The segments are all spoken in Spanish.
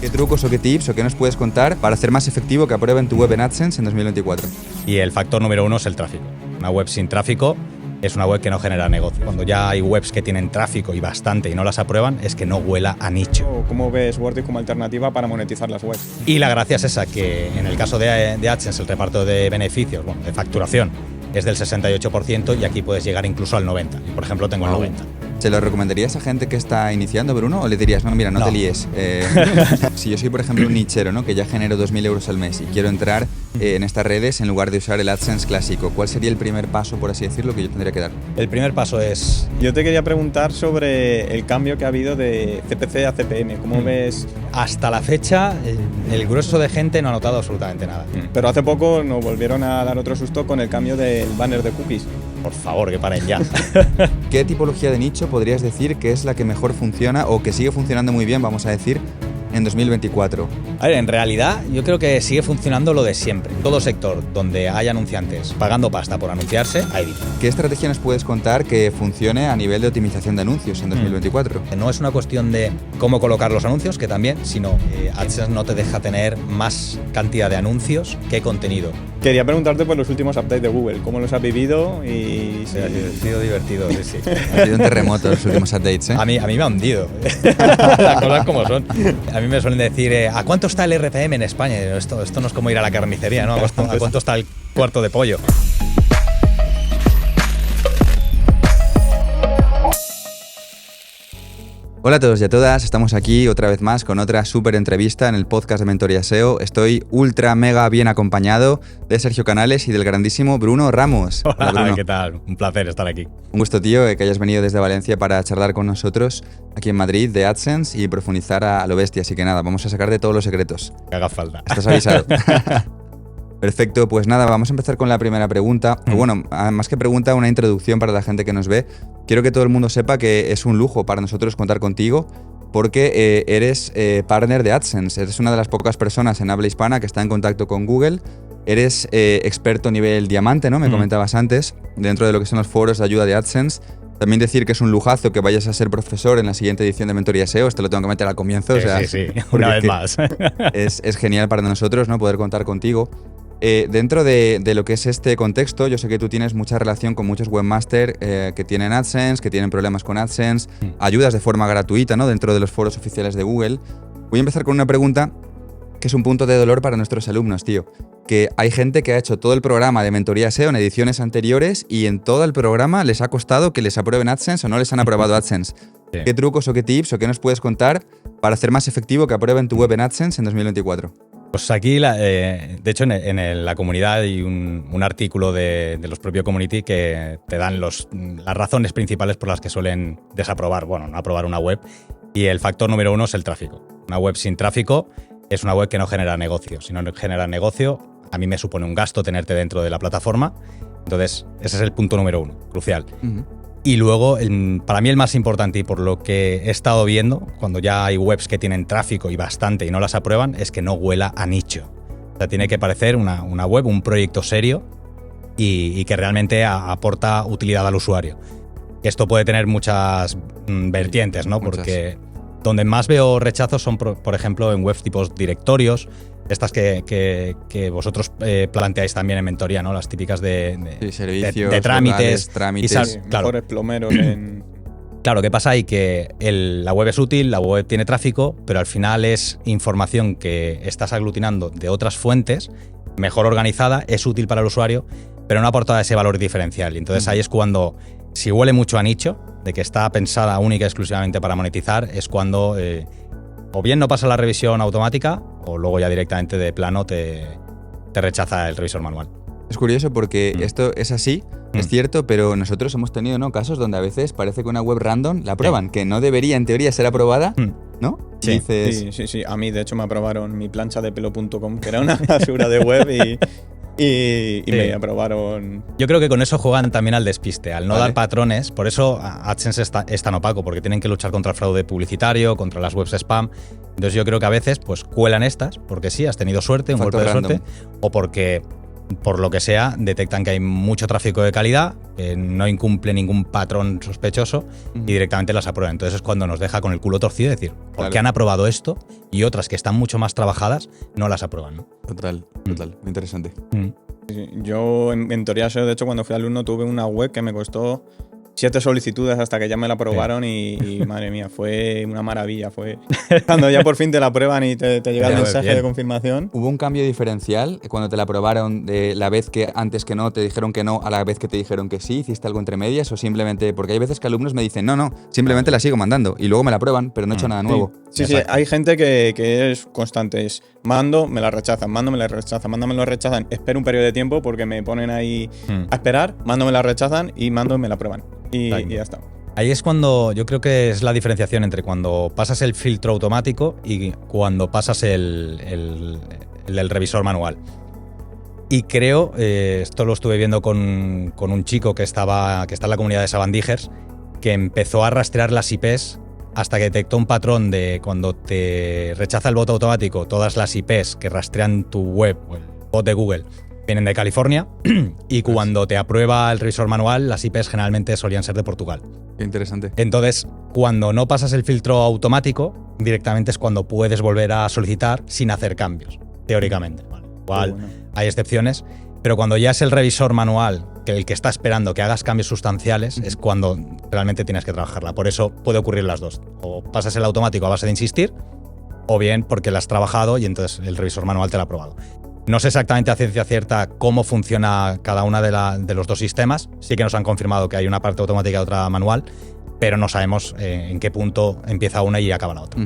¿Qué trucos o qué tips o qué nos puedes contar para hacer más efectivo que aprueben tu web en AdSense en 2024? Y el factor número 1 es el tráfico. Una web sin tráfico es una web que no genera negocio. Cuando ya hay webs que tienen tráfico y bastante y no las aprueban, es que no huela a nicho. ¿Cómo ves Wordit como alternativa para monetizar las webs? Y la gracia es esa, que en el caso de AdSense el reparto de beneficios, bueno, de facturación, es del 68% y aquí puedes llegar incluso al 90%. Y por ejemplo tengo el 90%. ¿Se lo recomendarías a gente que está iniciando, Bruno? ¿O le dirías, no, mira, no te líes? Si yo soy, por ejemplo, un nichero, ¿no?, que ya genero 2.000 euros al mes y quiero entrar en estas redes en lugar de usar el AdSense clásico, ¿cuál sería el primer paso, por así decirlo, que yo tendría que dar? El primer paso es... Yo te quería preguntar sobre el cambio que ha habido de CPC a CPM. ¿Cómo ves? Hasta la fecha, el grueso de gente no ha notado absolutamente nada. Pero hace poco nos volvieron a dar otro susto con el cambio del banner de cookies. Por favor, que paren ya. ¿Qué tipología de nicho podrías decir que es la que mejor funciona o que sigue funcionando muy bien, vamos a decir, en 2024? A ver, en realidad yo creo que sigue funcionando lo de siempre. Todo sector donde hay anunciantes pagando pasta por anunciarse, hay dinero. ¿Qué estrategia nos puedes contar que funcione a nivel de optimización de anuncios en 2024? No es una cuestión de cómo colocar los anuncios, que también, sino AdSense no te deja tener más cantidad de anuncios que contenido. Quería preguntarte por los últimos updates de Google, ¿cómo los has vivido? Y sí, ha sido divertido, sí. Ha sido un terremoto los últimos updates, ¿eh? A mí me ha hundido. Las cosas como son. A mí me suelen decir, ¿a cuánto está el RPM en España? Esto no es como ir a la carnicería, ¿no? ¿A cuánto está el cuarto de pollo? Hola a todos y a todas, estamos aquí otra vez más con otra súper entrevista en el podcast de Mentoría SEO. Estoy ultra mega bien acompañado de Sergio Canales y del grandísimo Bruno Ramos. Hola Bruno. ¿Qué tal? Un placer estar aquí. Un gusto, tío, que hayas venido desde Valencia para charlar con nosotros aquí en Madrid de AdSense y profundizar a lo bestia. Así que nada, vamos a sacar de todos los secretos. Que haga falta. Estás avisado. Perfecto, pues nada, vamos a empezar con la primera pregunta. Bueno, más que pregunta, una introducción para la gente que nos ve. Quiero que todo el mundo sepa que es un lujo para nosotros contar contigo porque eres partner de AdSense. Eres una de las pocas personas en habla hispana que está en contacto con Google. Eres experto nivel diamante, ¿no? Me comentabas antes, dentro de lo que son los foros de ayuda de AdSense. También decir que es un lujazo que vayas a ser profesor en la siguiente edición de Mentoría SEO. Esto lo tengo que meter al comienzo. Sí, una vez más. Es genial para nosotros, ¿no?, poder contar contigo. Dentro de lo que es este contexto, yo sé que tú tienes mucha relación con muchos webmasters que tienen AdSense, que tienen problemas con AdSense, ayudas de forma gratuita, ¿no?, dentro de los foros oficiales de Google. Voy a empezar con una pregunta que es un punto de dolor para nuestros alumnos, tío. Que hay gente que ha hecho todo el programa de Mentoría SEO en ediciones anteriores y en todo el programa les ha costado que les aprueben AdSense o no les han aprobado AdSense. Sí. ¿Qué trucos o qué tips o qué nos puedes contar para hacer más efectivo que aprueben tu web en AdSense en 2024? Pues aquí, de hecho, en la comunidad hay un artículo de los propios community que te dan las razones principales por las que suelen desaprobar, bueno, no aprobar una web. Y el factor número 1 es el tráfico. Una web sin tráfico es una web que no genera negocio. Si no genera negocio, a mí me supone un gasto tenerte dentro de la plataforma. Entonces, ese es el punto número 1, crucial. Y luego, para mí el más importante y por lo que he estado viendo, cuando ya hay webs que tienen tráfico y bastante y no las aprueban, es que no huela a nicho. O sea, tiene que parecer una web, un proyecto serio y que realmente aporta utilidad al usuario. Esto puede tener muchas vertientes, ¿no? Porque donde más veo rechazos son, por ejemplo, en webs tipos directorios, estas que vosotros planteáis también en mentoría, ¿no? Las típicas servicios, de trámites. Sí, claro. Mejores plomeros en... Claro, ¿qué pasa ahí? Que la web es útil, la web tiene tráfico, pero al final es información que estás aglutinando de otras fuentes, mejor organizada, es útil para el usuario, pero no aporta ese valor diferencial. Y entonces ahí es cuando, si huele mucho a nicho, de que está pensada única y exclusivamente para monetizar, es cuando o bien no pasa la revisión automática o luego ya directamente de plano te rechaza el revisor manual. Es curioso porque esto es así, es cierto, pero nosotros hemos tenido, ¿no?, casos donde a veces parece que una web random la aprueban, que no debería en teoría ser aprobada, ¿no? Sí. Sí. A mí, de hecho, me aprobaron mi plancha de pelo.com, que era una basura de web y me aprobaron. Yo creo que con eso juegan también al despiste, al no dar patrones. Por eso AdSense es tan opaco, porque tienen que luchar contra el fraude publicitario, contra las webs spam. Entonces yo creo que a veces pues cuelan estas, porque sí, has tenido suerte, un golpe de suerte, o porque por lo que sea, detectan que hay mucho tráfico de calidad, que no incumple ningún patrón sospechoso y directamente las aprueban. Entonces es cuando nos deja con el culo torcido de decir, ¿por qué han aprobado esto? Y otras que están mucho más trabajadas no las aprueban, ¿no? Total, muy interesante. Sí, yo en teoría SEO, de hecho, cuando fui alumno tuve una web que me costó 7 solicitudes hasta que ya me la aprobaron y madre mía, fue una maravilla. Fue cuando ya por fin te la aprueban y te llega el mensaje de confirmación. ¿Hubo un cambio diferencial cuando te la aprobaron de la vez que antes que no te dijeron que no a la vez que te dijeron que sí? ¿Hiciste algo entre medias o simplemente...? Porque hay veces que alumnos me dicen, no, simplemente la sigo mandando y luego me la aprueban, pero no he hecho nada nuevo. Sí, hay gente que es constante. Es mando, me la rechazan, mando, me la rechazan, mando, me lo rechazan. Espero un periodo de tiempo porque me ponen ahí a esperar, mando, me la rechazan y mando, me la aprueban. Y ya está. Ahí es cuando yo creo que es la diferenciación entre cuando pasas el filtro automático y cuando pasas el revisor manual. Y creo, esto lo estuve viendo con un chico que está en la comunidad de Sabandijers, que empezó a rastrear las IPs hasta que detectó un patrón de cuando te rechaza el bot automático, todas las IPs que rastrean tu web o el bot de Google vienen de California y cuando te aprueba el revisor manual, las IPs generalmente solían ser de Portugal. Qué interesante. Entonces, cuando no pasas el filtro automático, directamente es cuando puedes volver a solicitar sin hacer cambios, teóricamente. Vale. Igual hay excepciones, pero cuando ya es el revisor manual el que está esperando que hagas cambios sustanciales, es cuando realmente tienes que trabajarla. Por eso puede ocurrir las dos. O pasas el automático a base de insistir, o bien porque la has trabajado y entonces el revisor manual te lo ha aprobado. No sé exactamente a ciencia cierta cómo funciona cada una de los dos sistemas. Sí que nos han confirmado que hay una parte automática y otra manual, pero no sabemos en qué punto empieza una y acaba la otra.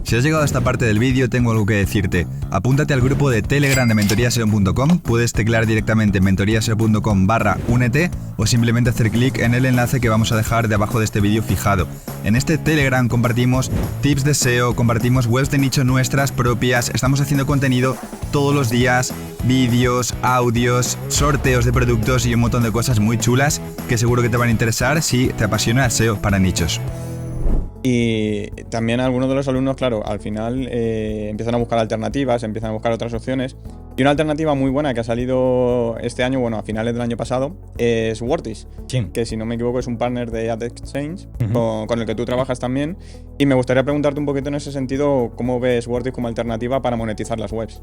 Si has llegado a esta parte del vídeo, tengo algo que decirte. Apúntate al grupo de Telegram de mentoriaseo.com, puedes teclear directamente mentoriaseo.com/únete o simplemente hacer clic en el enlace que vamos a dejar debajo de este vídeo fijado. En este Telegram compartimos tips de SEO, compartimos webs de nicho nuestras propias, estamos haciendo contenido todos los días, vídeos, audios, sorteos de productos y un montón de cosas muy chulas que seguro que te van a interesar si te apasiona el SEO para nichos. Y también algunos de los alumnos, claro, al final empiezan a buscar alternativas, empiezan a buscar otras opciones. Y una alternativa muy buena que ha salido este año, bueno, a finales del año pasado, es Wordis, que si no me equivoco es un partner de AdExchange, con el que tú trabajas también. Y me gustaría preguntarte un poquito en ese sentido, ¿cómo ves Wordis como alternativa para monetizar las webs?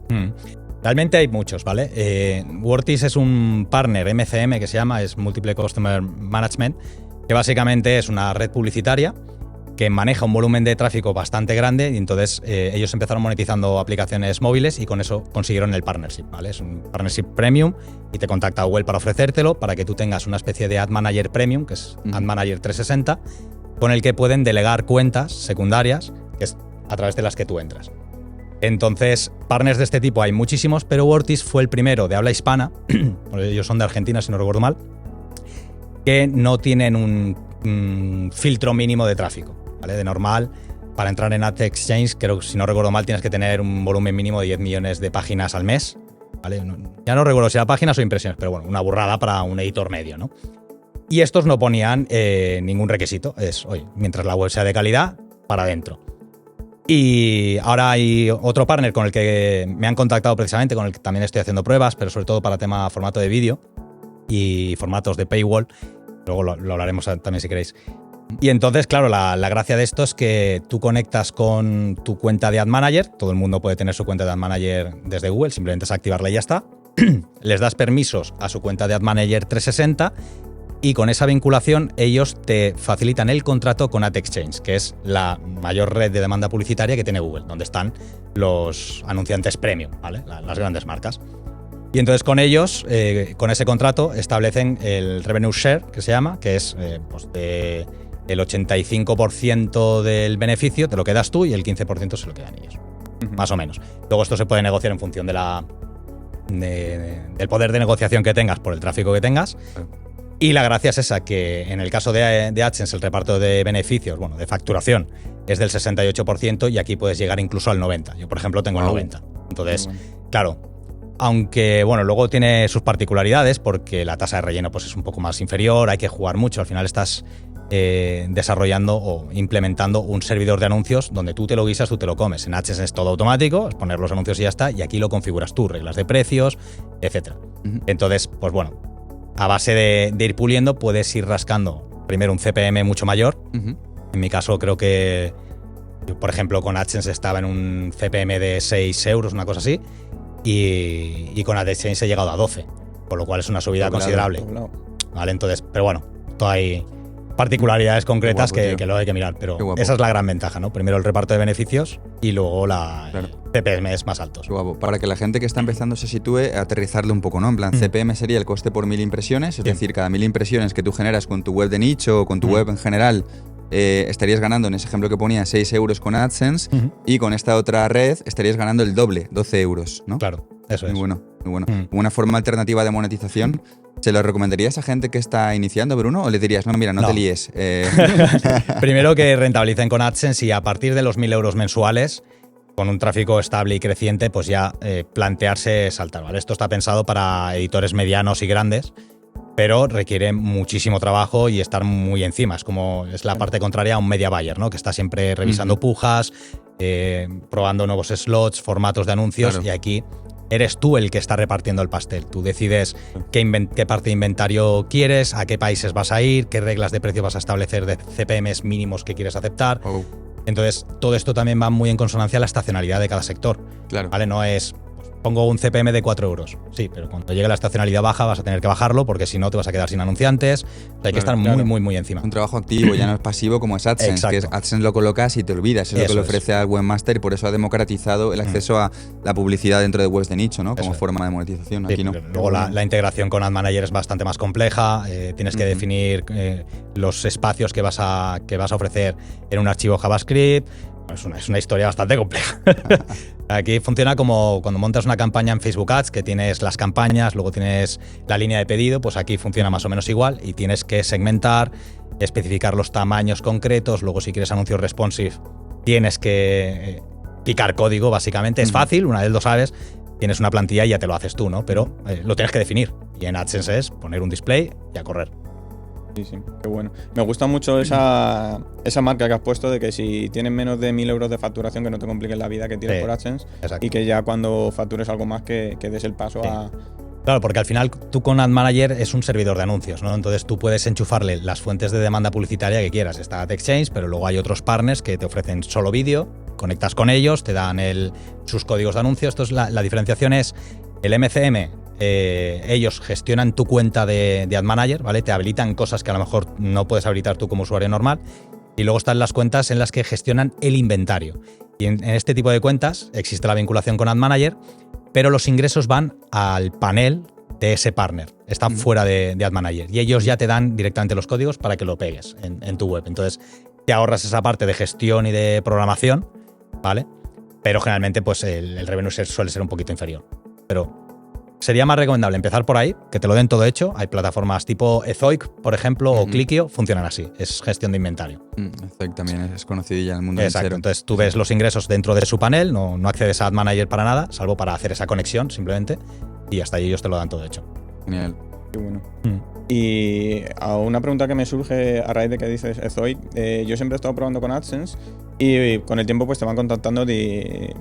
Realmente hay muchos, ¿vale? Wordis es un partner MCM que se llama, es Multiple Customer Management, que básicamente es una red publicitaria que maneja un volumen de tráfico bastante grande y entonces ellos empezaron monetizando aplicaciones móviles y con eso consiguieron el partnership, ¿vale? Es un partnership premium y te contacta Google para ofrecértelo para que tú tengas una especie de Ad Manager Premium, que es Ad Manager 360, con el que pueden delegar cuentas secundarias, que es a través de las que tú entras. Entonces, partners de este tipo hay muchísimos, pero Wordis fue el primero de habla hispana, ellos son de Argentina si no recuerdo mal, que no tienen un filtro mínimo de tráfico, ¿vale? De normal, para entrar en AdExchange, creo que si no recuerdo mal, tienes que tener un volumen mínimo de 10 millones de páginas al mes, ¿vale? Ya no recuerdo si era páginas o impresiones, pero bueno, una burrada para un editor medio, ¿no? Y estos no ponían ningún requisito, es, oye, mientras la web sea de calidad, para adentro. Y ahora hay otro partner con el que me han contactado precisamente, con el que también estoy haciendo pruebas, pero sobre todo para tema formato de vídeo y formatos de paywall. Luego lo hablaremos también si queréis. Y entonces, claro, la gracia de esto es que tú conectas con tu cuenta de Ad Manager. Todo el mundo puede tener su cuenta de Ad Manager desde Google, simplemente es activarla y ya está. Les das permisos a su cuenta de Ad Manager 360 y con esa vinculación ellos te facilitan el contrato con AdExchange, que es la mayor red de demanda publicitaria que tiene Google, donde están los anunciantes premium, ¿vale? Las grandes marcas. Y entonces con ellos, con ese contrato, establecen el revenue share, que se llama, que es pues el 85% del beneficio te lo quedas tú y el 15% se lo quedan ellos, más o menos. Luego esto se puede negociar en función del poder de negociación que tengas por el tráfico que tengas. Y la gracia es esa, que en el caso de AdSense el reparto de beneficios, bueno, de facturación, es del 68% y aquí puedes llegar incluso al 90%. Yo, por ejemplo, tengo el 90%. Entonces, claro, aunque, bueno, luego tiene sus particularidades porque la tasa de relleno pues, es un poco más inferior, hay que jugar mucho, al final estás desarrollando o implementando un servidor de anuncios donde tú te lo guisas, tú te lo comes. En AdSense es todo automático, es poner los anuncios y ya está, y aquí lo configuras tú, reglas de precios, etc. Entonces, pues bueno, a base de ir puliendo puedes ir rascando primero un CPM mucho mayor. En mi caso creo que yo, por ejemplo, con AdSense estaba en un CPM de 6 euros, una cosa así, y con AdSense he llegado a 12, por lo cual es una subida considerable. Vale, entonces, pero bueno, todo hay particularidades concretas que luego hay que mirar, pero esa es la gran ventaja, ¿no? Primero el reparto de beneficios y luego CPMs más altos. Qué guapo. Para que la gente que está empezando se sitúe, aterrizarle un poco, ¿no? En plan, CPM sería el coste por 1000 impresiones, es decir, cada 1000 impresiones que tú generas con tu web de nicho o con tu web en general, estarías ganando, en ese ejemplo que ponía, 6 euros con AdSense, y con esta otra red estarías ganando el doble, 12 euros, ¿no? Claro, eso es. Muy bueno, muy bueno. Una forma alternativa de monetización. ¿Se lo recomendarías a gente que está iniciando, Bruno? ¿O le dirías, no, mira, no te líes? Primero que rentabilicen con AdSense y a partir de los 1000 euros mensuales, con un tráfico estable y creciente, pues ya plantearse saltar, ¿vale? Esto está pensado para editores medianos y grandes, pero requiere muchísimo trabajo y estar muy encima. Es la parte contraria a un media buyer, ¿no? Que está siempre revisando pujas, probando nuevos slots, formatos de anuncios, y aquí eres tú el que está repartiendo el pastel. Tú decides qué parte de inventario quieres, a qué países vas a ir, qué reglas de precio vas a establecer de CPMs mínimos que quieres aceptar. Entonces, todo esto también va muy en consonancia a la estacionalidad de cada sector. Claro. ¿Vale? No es, pongo un CPM de 4 euros. Sí, pero cuando llegue la estacionalidad baja vas a tener que bajarlo porque si no te vas a quedar sin anunciantes. Hay que estar muy encima. Un trabajo activo, ya no es pasivo como es AdSense. Exacto. Que es AdSense lo colocas y te olvidas. Es lo que le ofrece al webmaster y por eso ha democratizado el acceso a la publicidad dentro de webs de nicho, ¿no? Como forma de monetización. Sí, aquí no. Luego la integración con Ad Manager es bastante más compleja. Tienes que definir los espacios que vas a ofrecer en un archivo JavaScript. Es una historia bastante compleja. Aquí funciona como cuando montas una campaña en Facebook Ads, que tienes las campañas, luego tienes la línea de pedido, pues aquí funciona más o menos igual y tienes que segmentar, especificar los tamaños concretos, luego si quieres anuncios responsive tienes que picar código, básicamente. Es fácil, una vez lo sabes, tienes una plantilla y ya te lo haces tú, ¿no? Pero lo tienes que definir. Y en AdSense es poner un display y a correr. Sí, qué bueno. Me gusta mucho esa marca que has puesto de que si tienes menos de 1000 euros de facturación, que no te compliques la vida, que tires por AdSense. Exacto. Y que ya cuando factures algo más, que des el paso a... Claro, porque al final tú con Ad Manager es un servidor de anuncios, ¿no? Entonces tú puedes enchufarle las fuentes de demanda publicitaria que quieras. Está AdExchange, pero luego hay otros partners que te ofrecen solo vídeo, conectas con ellos, te dan sus códigos de anuncios. Entonces la diferenciación es el MCM. Ellos gestionan tu cuenta de Ad Manager, ¿vale? Te habilitan cosas que a lo mejor no puedes habilitar tú como usuario normal. Y luego están las cuentas en las que gestionan el inventario. Y en este tipo de cuentas existe la vinculación con Ad Manager, pero los ingresos van al panel de ese partner. Están fuera de Ad Manager. Y ellos ya te dan directamente los códigos para que lo pegues en tu web. Entonces te ahorras esa parte de gestión y de programación, ¿vale? Pero generalmente pues el revenue suele ser un poquito inferior. Pero sería más recomendable empezar por ahí, que te lo den todo hecho. Hay plataformas tipo Ezoic, por ejemplo, o Clickio, funcionan así. Es gestión de inventario. Ezoic también es conocido ya en el mundo. Exacto. Entonces tú ves los ingresos dentro de su panel, no accedes a Ad Manager para nada, salvo para hacer esa conexión simplemente, y hasta ahí ellos te lo dan todo hecho. Genial. Qué bueno. Y a una pregunta que me surge a raíz de que dices Ezoic, yo siempre he estado probando con AdSense y con el tiempo pues te van contactando de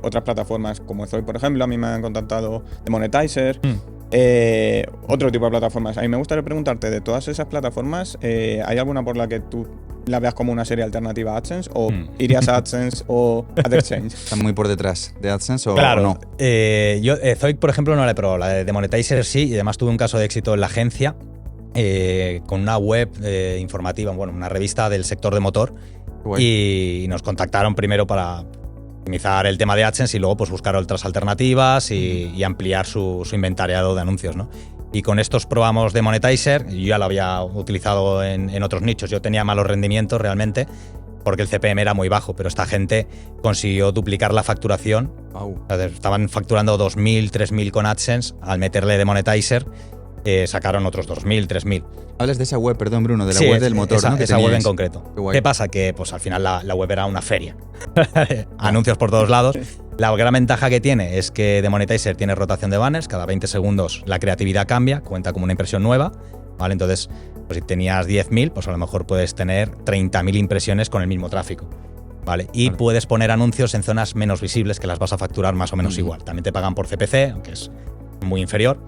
otras plataformas como Ezoic, por ejemplo. A mí me han contactado de Monetizer, otro tipo de plataformas. A mí me gustaría preguntarte, de todas esas plataformas, ¿hay alguna por la que tú la veas como una serie alternativa a AdSense? ¿O irías a AdSense o a AdExchange? ¿Están muy por detrás de AdSense o claro, no? Yo Ezoic, por ejemplo, no la he probado. La de Monetizer sí, y además tuve un caso de éxito en la agencia con una web informativa, bueno, una revista del sector de motor. Y nos contactaron primero para optimizar el tema de AdSense y luego pues buscar otras alternativas y ampliar su inventariado de anuncios, ¿no? Y con estos probamos de Monetizer. Yo ya lo había utilizado en otros nichos. Yo tenía malos rendimientos realmente porque el CPM era muy bajo, pero esta gente consiguió duplicar la facturación. Wow. Estaban facturando 2.000, 3.000 con AdSense. Al meterle de Monetizer sacaron otros 2.000, 3.000. Hablas de esa web, perdón, Bruno, de la web del motor, ¿no? Esa web en concreto. ¿Qué pasa? Que pues al final la web era una feria. Anuncios por todos lados. La gran ventaja que tiene es que de Monetizer tiene rotación de banners. Cada 20 segundos la creatividad cambia, cuenta como una impresión nueva, ¿vale? Entonces Pues si tenías 10.000, pues a lo mejor puedes tener 30.000 impresiones con el mismo tráfico. ¿Vale? Y puedes poner anuncios en zonas menos visibles que las vas a facturar más o menos igual. También te pagan por CPC, aunque es muy inferior.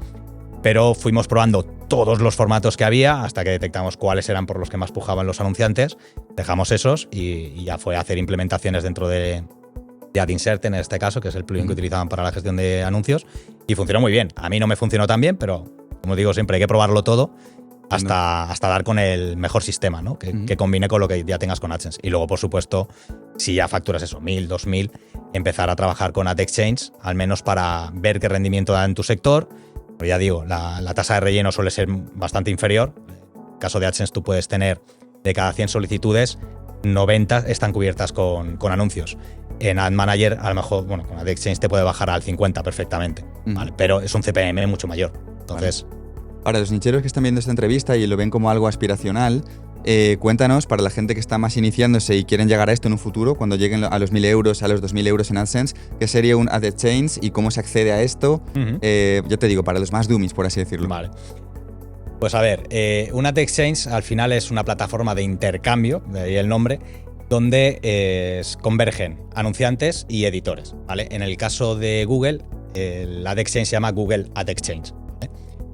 Pero fuimos probando todos los formatos que había hasta que detectamos cuáles eran por los que más pujaban los anunciantes. Dejamos esos y ya fue a hacer implementaciones dentro de Ad Insert, en este caso, que es el plugin que utilizaban para la gestión de anuncios. Y funcionó muy bien. A mí no me funcionó tan bien, pero como digo siempre, hay que probarlo todo hasta dar con el mejor sistema, ¿no? Que combine con lo que ya tengas con AdSense. Y luego, por supuesto, si ya facturas eso, 1.000, 2.000, empezar a trabajar con Ad Exchange, al menos para ver qué rendimiento da en tu sector. Pero ya digo, la tasa de relleno suele ser bastante inferior. En el caso de AdSense tú puedes tener de cada 100 solicitudes, 90 están cubiertas con anuncios. En Ad Manager, a lo mejor, bueno, con Ad Exchange te puede bajar al 50 perfectamente, ¿vale? Pero es un CPM mucho mayor. Entonces... Para los nicheros que están viendo esta entrevista y lo ven como algo aspiracional, cuéntanos, para la gente que está más iniciándose y quieren llegar a esto en un futuro, cuando lleguen a los 1.000 euros, a los 2.000 euros en AdSense, ¿qué sería un Ad Exchange y cómo se accede a esto? Yo te digo, para los más dummies, por así decirlo. Vale. Pues a ver, un Ad Exchange al final es una plataforma de intercambio, de ahí el nombre, donde convergen anunciantes y editores, ¿vale? En el caso de Google, el Ad Exchange se llama Google Ad Exchange.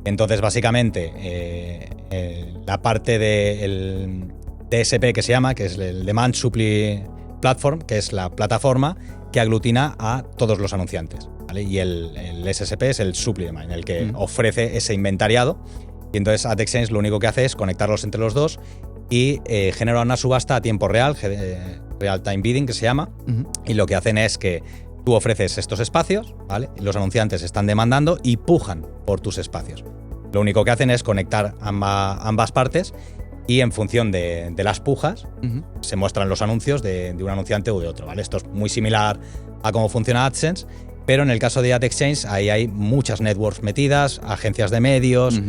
Entonces, básicamente, la parte del DSP que se llama, que es el Demand Supply Platform, que es la plataforma que aglutina a todos los anunciantes, ¿vale? Y el SSP es el Supply Demand, el que ofrece ese inventariado. Y entonces Ad Exchange lo único que hace es conectarlos entre los dos y genera una subasta a tiempo real, Real Time Bidding, que se llama. Y lo que hacen es que tú ofreces estos espacios, ¿vale? Los anunciantes están demandando y pujan por tus espacios. Lo único que hacen es conectar ambas partes y en función de las pujas se muestran los anuncios de un anunciante u de otro, ¿vale? Esto es muy similar a cómo funciona AdSense, pero en el caso de Ad Exchange ahí hay muchas networks metidas, agencias de medios,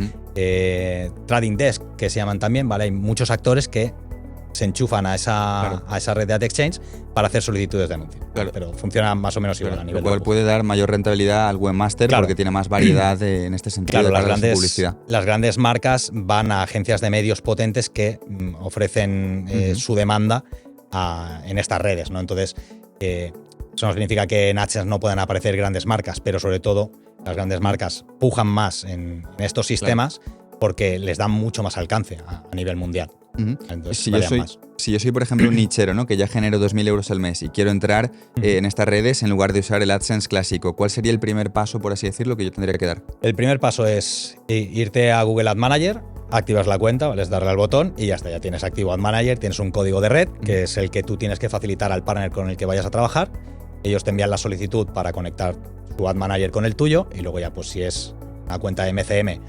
trading desk que se llaman también, ¿vale? Hay muchos actores que se enchufan a esa red de Ad Exchange para hacer solicitudes de anuncio. Claro. Pero funciona más o menos igual a nivel lo cual puede dar mayor rentabilidad al webmaster porque tiene más variedad en este sentido de publicidad. Las grandes marcas van a agencias de medios potentes que ofrecen su demanda en estas redes, ¿no? Entonces, eso no significa que en AdSense no puedan aparecer grandes marcas, pero sobre todo las grandes marcas pujan más en estos sistemas porque les dan mucho más alcance a nivel mundial. Entonces, si yo soy, por ejemplo, un nichero, ¿no? Que ya genero 2.000 euros al mes y quiero entrar en estas redes en lugar de usar el AdSense clásico, ¿cuál sería el primer paso, por así decirlo, que yo tendría que dar? El primer paso es irte a Google Ad Manager, activas la cuenta, ¿vale? Es darle al botón y ya está, ya tienes activo Ad Manager, tienes un código de red, que es el que tú tienes que facilitar al partner con el que vayas a trabajar. Ellos te envían la solicitud para conectar tu Ad Manager con el tuyo y luego ya, pues si es una cuenta de MCM,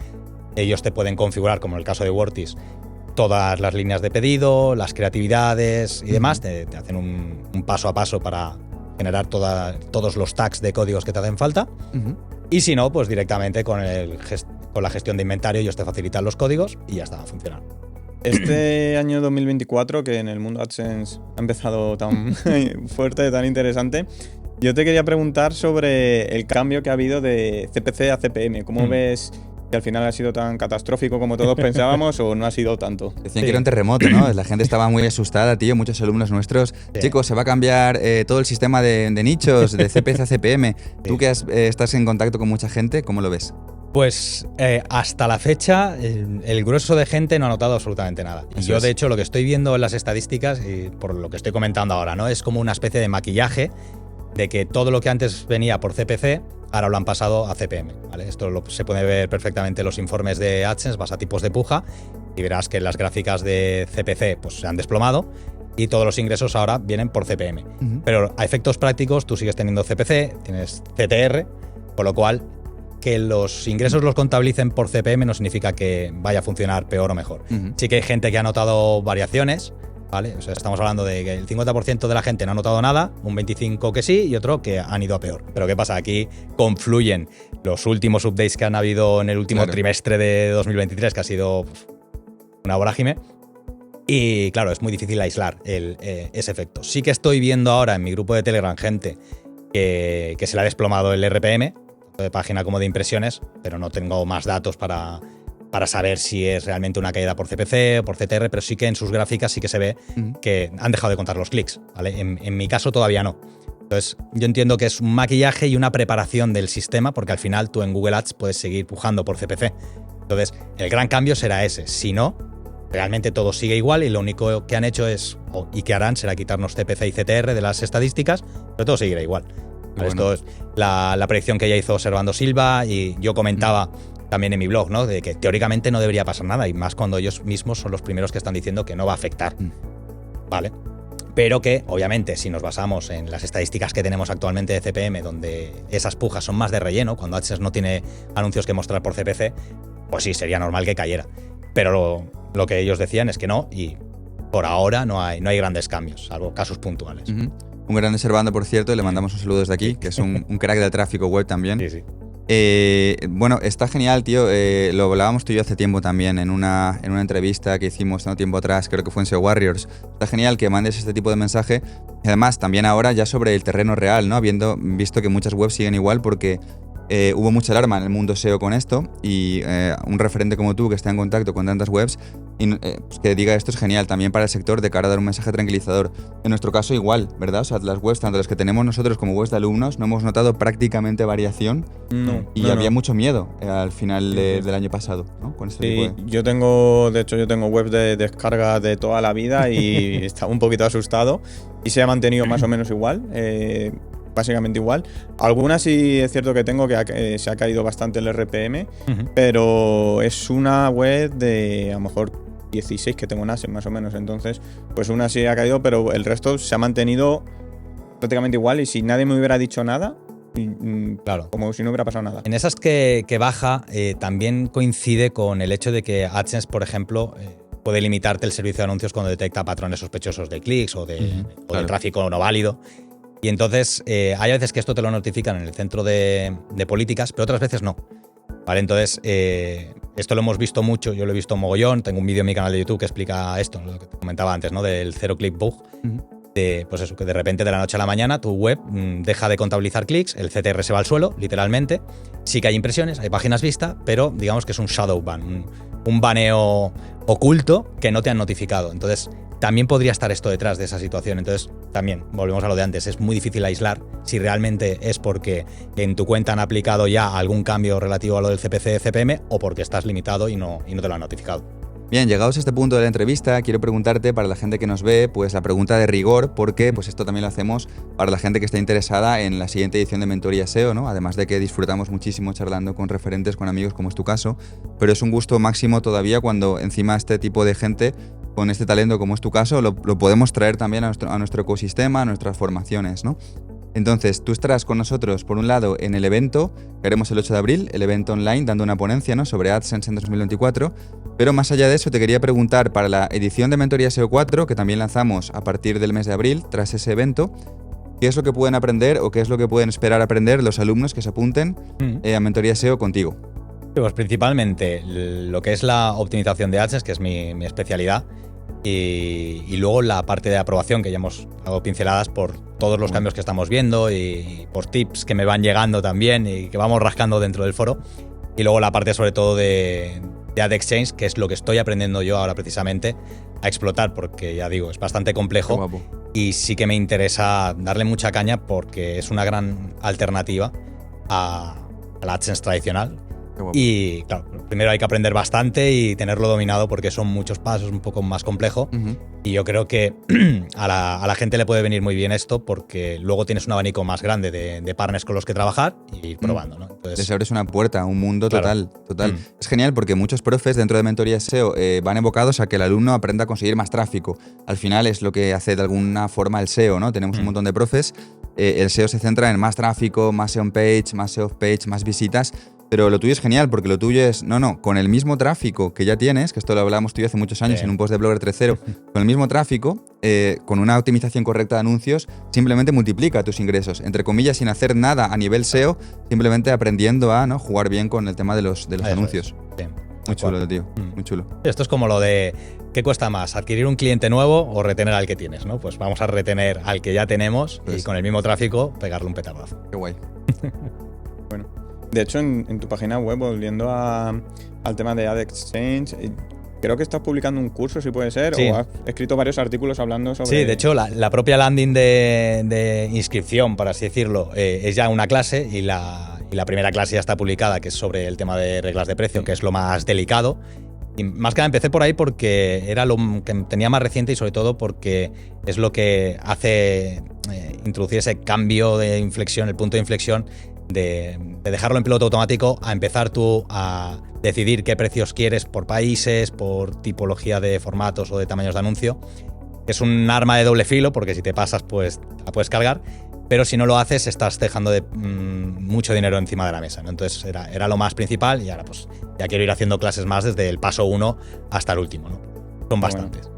ellos te pueden configurar, como en el caso de Wordis, todas las líneas de pedido, las creatividades y demás. Te hacen un paso a paso para generar todos los tags de códigos que te hacen falta. Y si no, pues directamente con la gestión de inventario ellos te facilitan los códigos y ya está, a funcionar. Este año 2024, que en el mundo AdSense ha empezado tan fuerte, tan interesante, yo te quería preguntar sobre el cambio que ha habido de CPC a CPM. ¿Cómo ves que al final ha sido tan catastrófico como todos pensábamos o no ha sido tanto? Decían que era un terremoto, ¿no? La gente estaba muy asustada, tío, muchos alumnos nuestros. Chicos, se va a cambiar todo el sistema de nichos, de CPC a CPM. Tú que estás en contacto con mucha gente, ¿cómo lo ves? Pues hasta la fecha el grueso de gente no ha notado absolutamente nada. Y yo, de hecho, lo que estoy viendo en las estadísticas, y por lo que estoy comentando ahora, ¿no? Es como una especie de maquillaje de que todo lo que antes venía por CPC, ahora lo han pasado a CPM, ¿vale? Esto se puede ver perfectamente en los informes de AdSense, vas a tipos de puja y verás que las gráficas de CPC pues, se han desplomado y todos los ingresos ahora vienen por CPM. Pero a efectos prácticos tú sigues teniendo CPC, tienes CTR, con lo cual que los ingresos los contabilicen por CPM no significa que vaya a funcionar peor o mejor. Sí que hay gente que ha notado variaciones, ¿vale? O sea, estamos hablando de que el 50% de la gente no ha notado nada, un 25% que sí y otro que han ido a peor. Pero ¿qué pasa? Aquí confluyen los últimos updates que han habido en el último trimestre de 2023, que ha sido una vorágine. Y claro, es muy difícil aislar ese efecto. Sí que estoy viendo ahora en mi grupo de Telegram gente que se le ha desplomado el RPM, de página como de impresiones, pero no tengo más datos para para saber si es realmente una caída por CPC o por CTR, pero sí que en sus gráficas sí que se ve que han dejado de contar los clics, ¿vale? En mi caso todavía no. Entonces, yo entiendo que es un maquillaje y una preparación del sistema, porque al final tú en Google Ads puedes seguir pujando por CPC. Entonces, el gran cambio será ese. Si no, realmente todo sigue igual y lo único que han hecho y que harán será quitarnos CPC y CTR de las estadísticas, pero todo seguirá igual. Bueno. Esto es la predicción que ya hizo Servando Silva, y yo comentaba también en mi blog, ¿no? De que teóricamente no debería pasar nada, y más cuando ellos mismos son los primeros que están diciendo que no va a afectar. ¿Vale? Pero que, obviamente, si nos basamos en las estadísticas que tenemos actualmente de CPM, donde esas pujas son más de relleno, cuando AdSense no tiene anuncios que mostrar por CPC, pues sí, sería normal que cayera. Pero lo que ellos decían es que no, y por ahora no hay grandes cambios, salvo casos puntuales. Un grande Servando, por cierto, y le mandamos un saludo desde aquí, que es un crack del tráfico web también. Sí. Bueno, está genial, tío. Lo hablábamos tú y yo hace tiempo también en una entrevista que hicimos no tiempo atrás, creo que fue en SEO Warriors. Está genial que mandes este tipo de mensaje. Y además, también ahora ya sobre el terreno real, ¿no? Habiendo visto que muchas webs siguen igual porque hubo mucha alarma en el mundo SEO con esto, y un referente como tú que está en contacto con tantas webs pues que diga esto es genial también para el sector, de cara a dar un mensaje tranquilizador. En nuestro caso igual, ¿verdad? O sea, las webs, tanto las que tenemos nosotros como webs de alumnos, no hemos notado prácticamente variación. Había mucho miedo al final del año pasado, ¿no? Con este tipo de... yo tengo webs de descarga de toda la vida y estaba un poquito asustado, y se ha mantenido más o menos igual. Básicamente igual. Algunas sí es cierto que tengo que se ha caído bastante el RPM, pero es una web de a lo mejor 16 que tengo en AdSense más o menos. Entonces, pues una sí ha caído, pero el resto se ha mantenido prácticamente igual, y si nadie me hubiera dicho nada, claro, como si no hubiera pasado nada. En esas que baja, también coincide con el hecho de que AdSense, por ejemplo, puede limitarte el servicio de anuncios cuando detecta patrones sospechosos de clics o de tráfico no válido. Y entonces hay veces que esto te lo notifican en el centro de políticas, pero otras veces no. ¿Vale? Entonces, esto lo hemos visto mucho, yo lo he visto mogollón. Tengo un vídeo en mi canal de YouTube que explica esto, lo que te comentaba antes, ¿no? Del zero click bug. Pues eso, que de repente de la noche a la mañana tu web deja de contabilizar clics, el CTR se va al suelo, literalmente. Sí que hay impresiones, hay páginas vistas, pero digamos que es un shadow ban, un baneo oculto que no te han notificado. Entonces, también podría estar esto detrás de esa situación. Entonces, también, volvemos a lo de antes, es muy difícil aislar si realmente es porque en tu cuenta han aplicado ya algún cambio relativo a lo del CPC, CPM, o porque estás limitado y no te lo han notificado. Bien, llegados a este punto de la entrevista, quiero preguntarte, para la gente que nos ve, pues la pregunta de rigor, porque pues esto también lo hacemos para la gente que está interesada en la siguiente edición de Mentoría SEO, ¿no? Además de que disfrutamos muchísimo charlando con referentes, con amigos, como es tu caso, pero es un gusto máximo todavía cuando encima este tipo de gente con este talento, como es tu caso, lo podemos traer también a nuestro ecosistema, a nuestras formaciones, ¿no? Entonces, tú estarás con nosotros, por un lado, en el evento que haremos el 8 de abril, el evento online, dando una ponencia, ¿no?, sobre AdSense en 2024. Pero más allá de eso, te quería preguntar, para la edición de Mentoría SEO 4, que también lanzamos a partir del mes de abril, tras ese evento, ¿qué es lo que pueden aprender o qué es lo que pueden esperar aprender los alumnos que se apunten a Mentoría SEO contigo? Pues principalmente lo que es la optimización de AdSense, que es mi especialidad, y luego la parte de aprobación, que ya hemos dado pinceladas por todos los cambios que estamos viendo y por tips que me van llegando también y que vamos rascando dentro del foro. Y luego la parte sobre todo de Ad Exchange, que es lo que estoy aprendiendo yo ahora precisamente a explotar, porque ya digo, es bastante complejo y sí que me interesa darle mucha caña porque es una gran alternativa a la AdSense tradicional. Y claro, primero hay que aprender bastante y tenerlo dominado porque son muchos pasos, un poco más complejo. Y yo creo que a la gente le puede venir muy bien esto porque luego tienes un abanico más grande de partners con los que trabajar y ir probando, ¿no? Entonces, les abres una puerta a un mundo total. Es genial porque muchos profes dentro de Mentoría SEO van evocados a que el alumno aprenda a conseguir más tráfico. Al final es lo que hace de alguna forma el SEO, ¿no? Tenemos un montón de profes. El SEO se centra en más tráfico, más SEO on page, más SEO off page, más visitas. Pero lo tuyo es genial porque lo tuyo es, con el mismo tráfico que ya tienes, que esto lo hablábamos tú y hace muchos años en un post de Blogger 3.0, con el mismo tráfico, con una optimización correcta de anuncios, simplemente multiplica tus ingresos, entre comillas, sin hacer nada a nivel SEO, simplemente aprendiendo a jugar bien con el tema de los anuncios. Sí. Muy chulo, tío, muy chulo. Esto es como lo de, ¿qué cuesta más? ¿Adquirir un cliente nuevo o retener al que tienes? ¿No? Pues vamos a retener al que ya tenemos y con el mismo tráfico pegarle un petardazo. Qué guay. Bueno. De hecho, en tu página web, volviendo al tema de Ad Exchange, creo que estás publicando un curso, si puede ser, Sí. o has escrito varios artículos hablando sobre... Sí, de hecho, la propia landing de inscripción, por así decirlo, es ya una clase y la primera clase ya está publicada, que es sobre el tema de reglas de precio, que es lo más delicado. Y más que nada empecé por ahí porque era lo que tenía más reciente y sobre todo porque es lo que hace introducir ese cambio de inflexión, el punto de inflexión de dejarlo en piloto automático a empezar tú a decidir qué precios quieres por países, por tipología de formatos o de tamaños de anuncio. Es un arma de doble filo porque si te pasas pues la puedes cargar, pero si no lo haces estás dejando mucho dinero encima de la mesa, ¿no? Entonces era lo más principal y ahora pues ya quiero ir haciendo clases más desde el paso 1 hasta el último, ¿no? Son bastantes.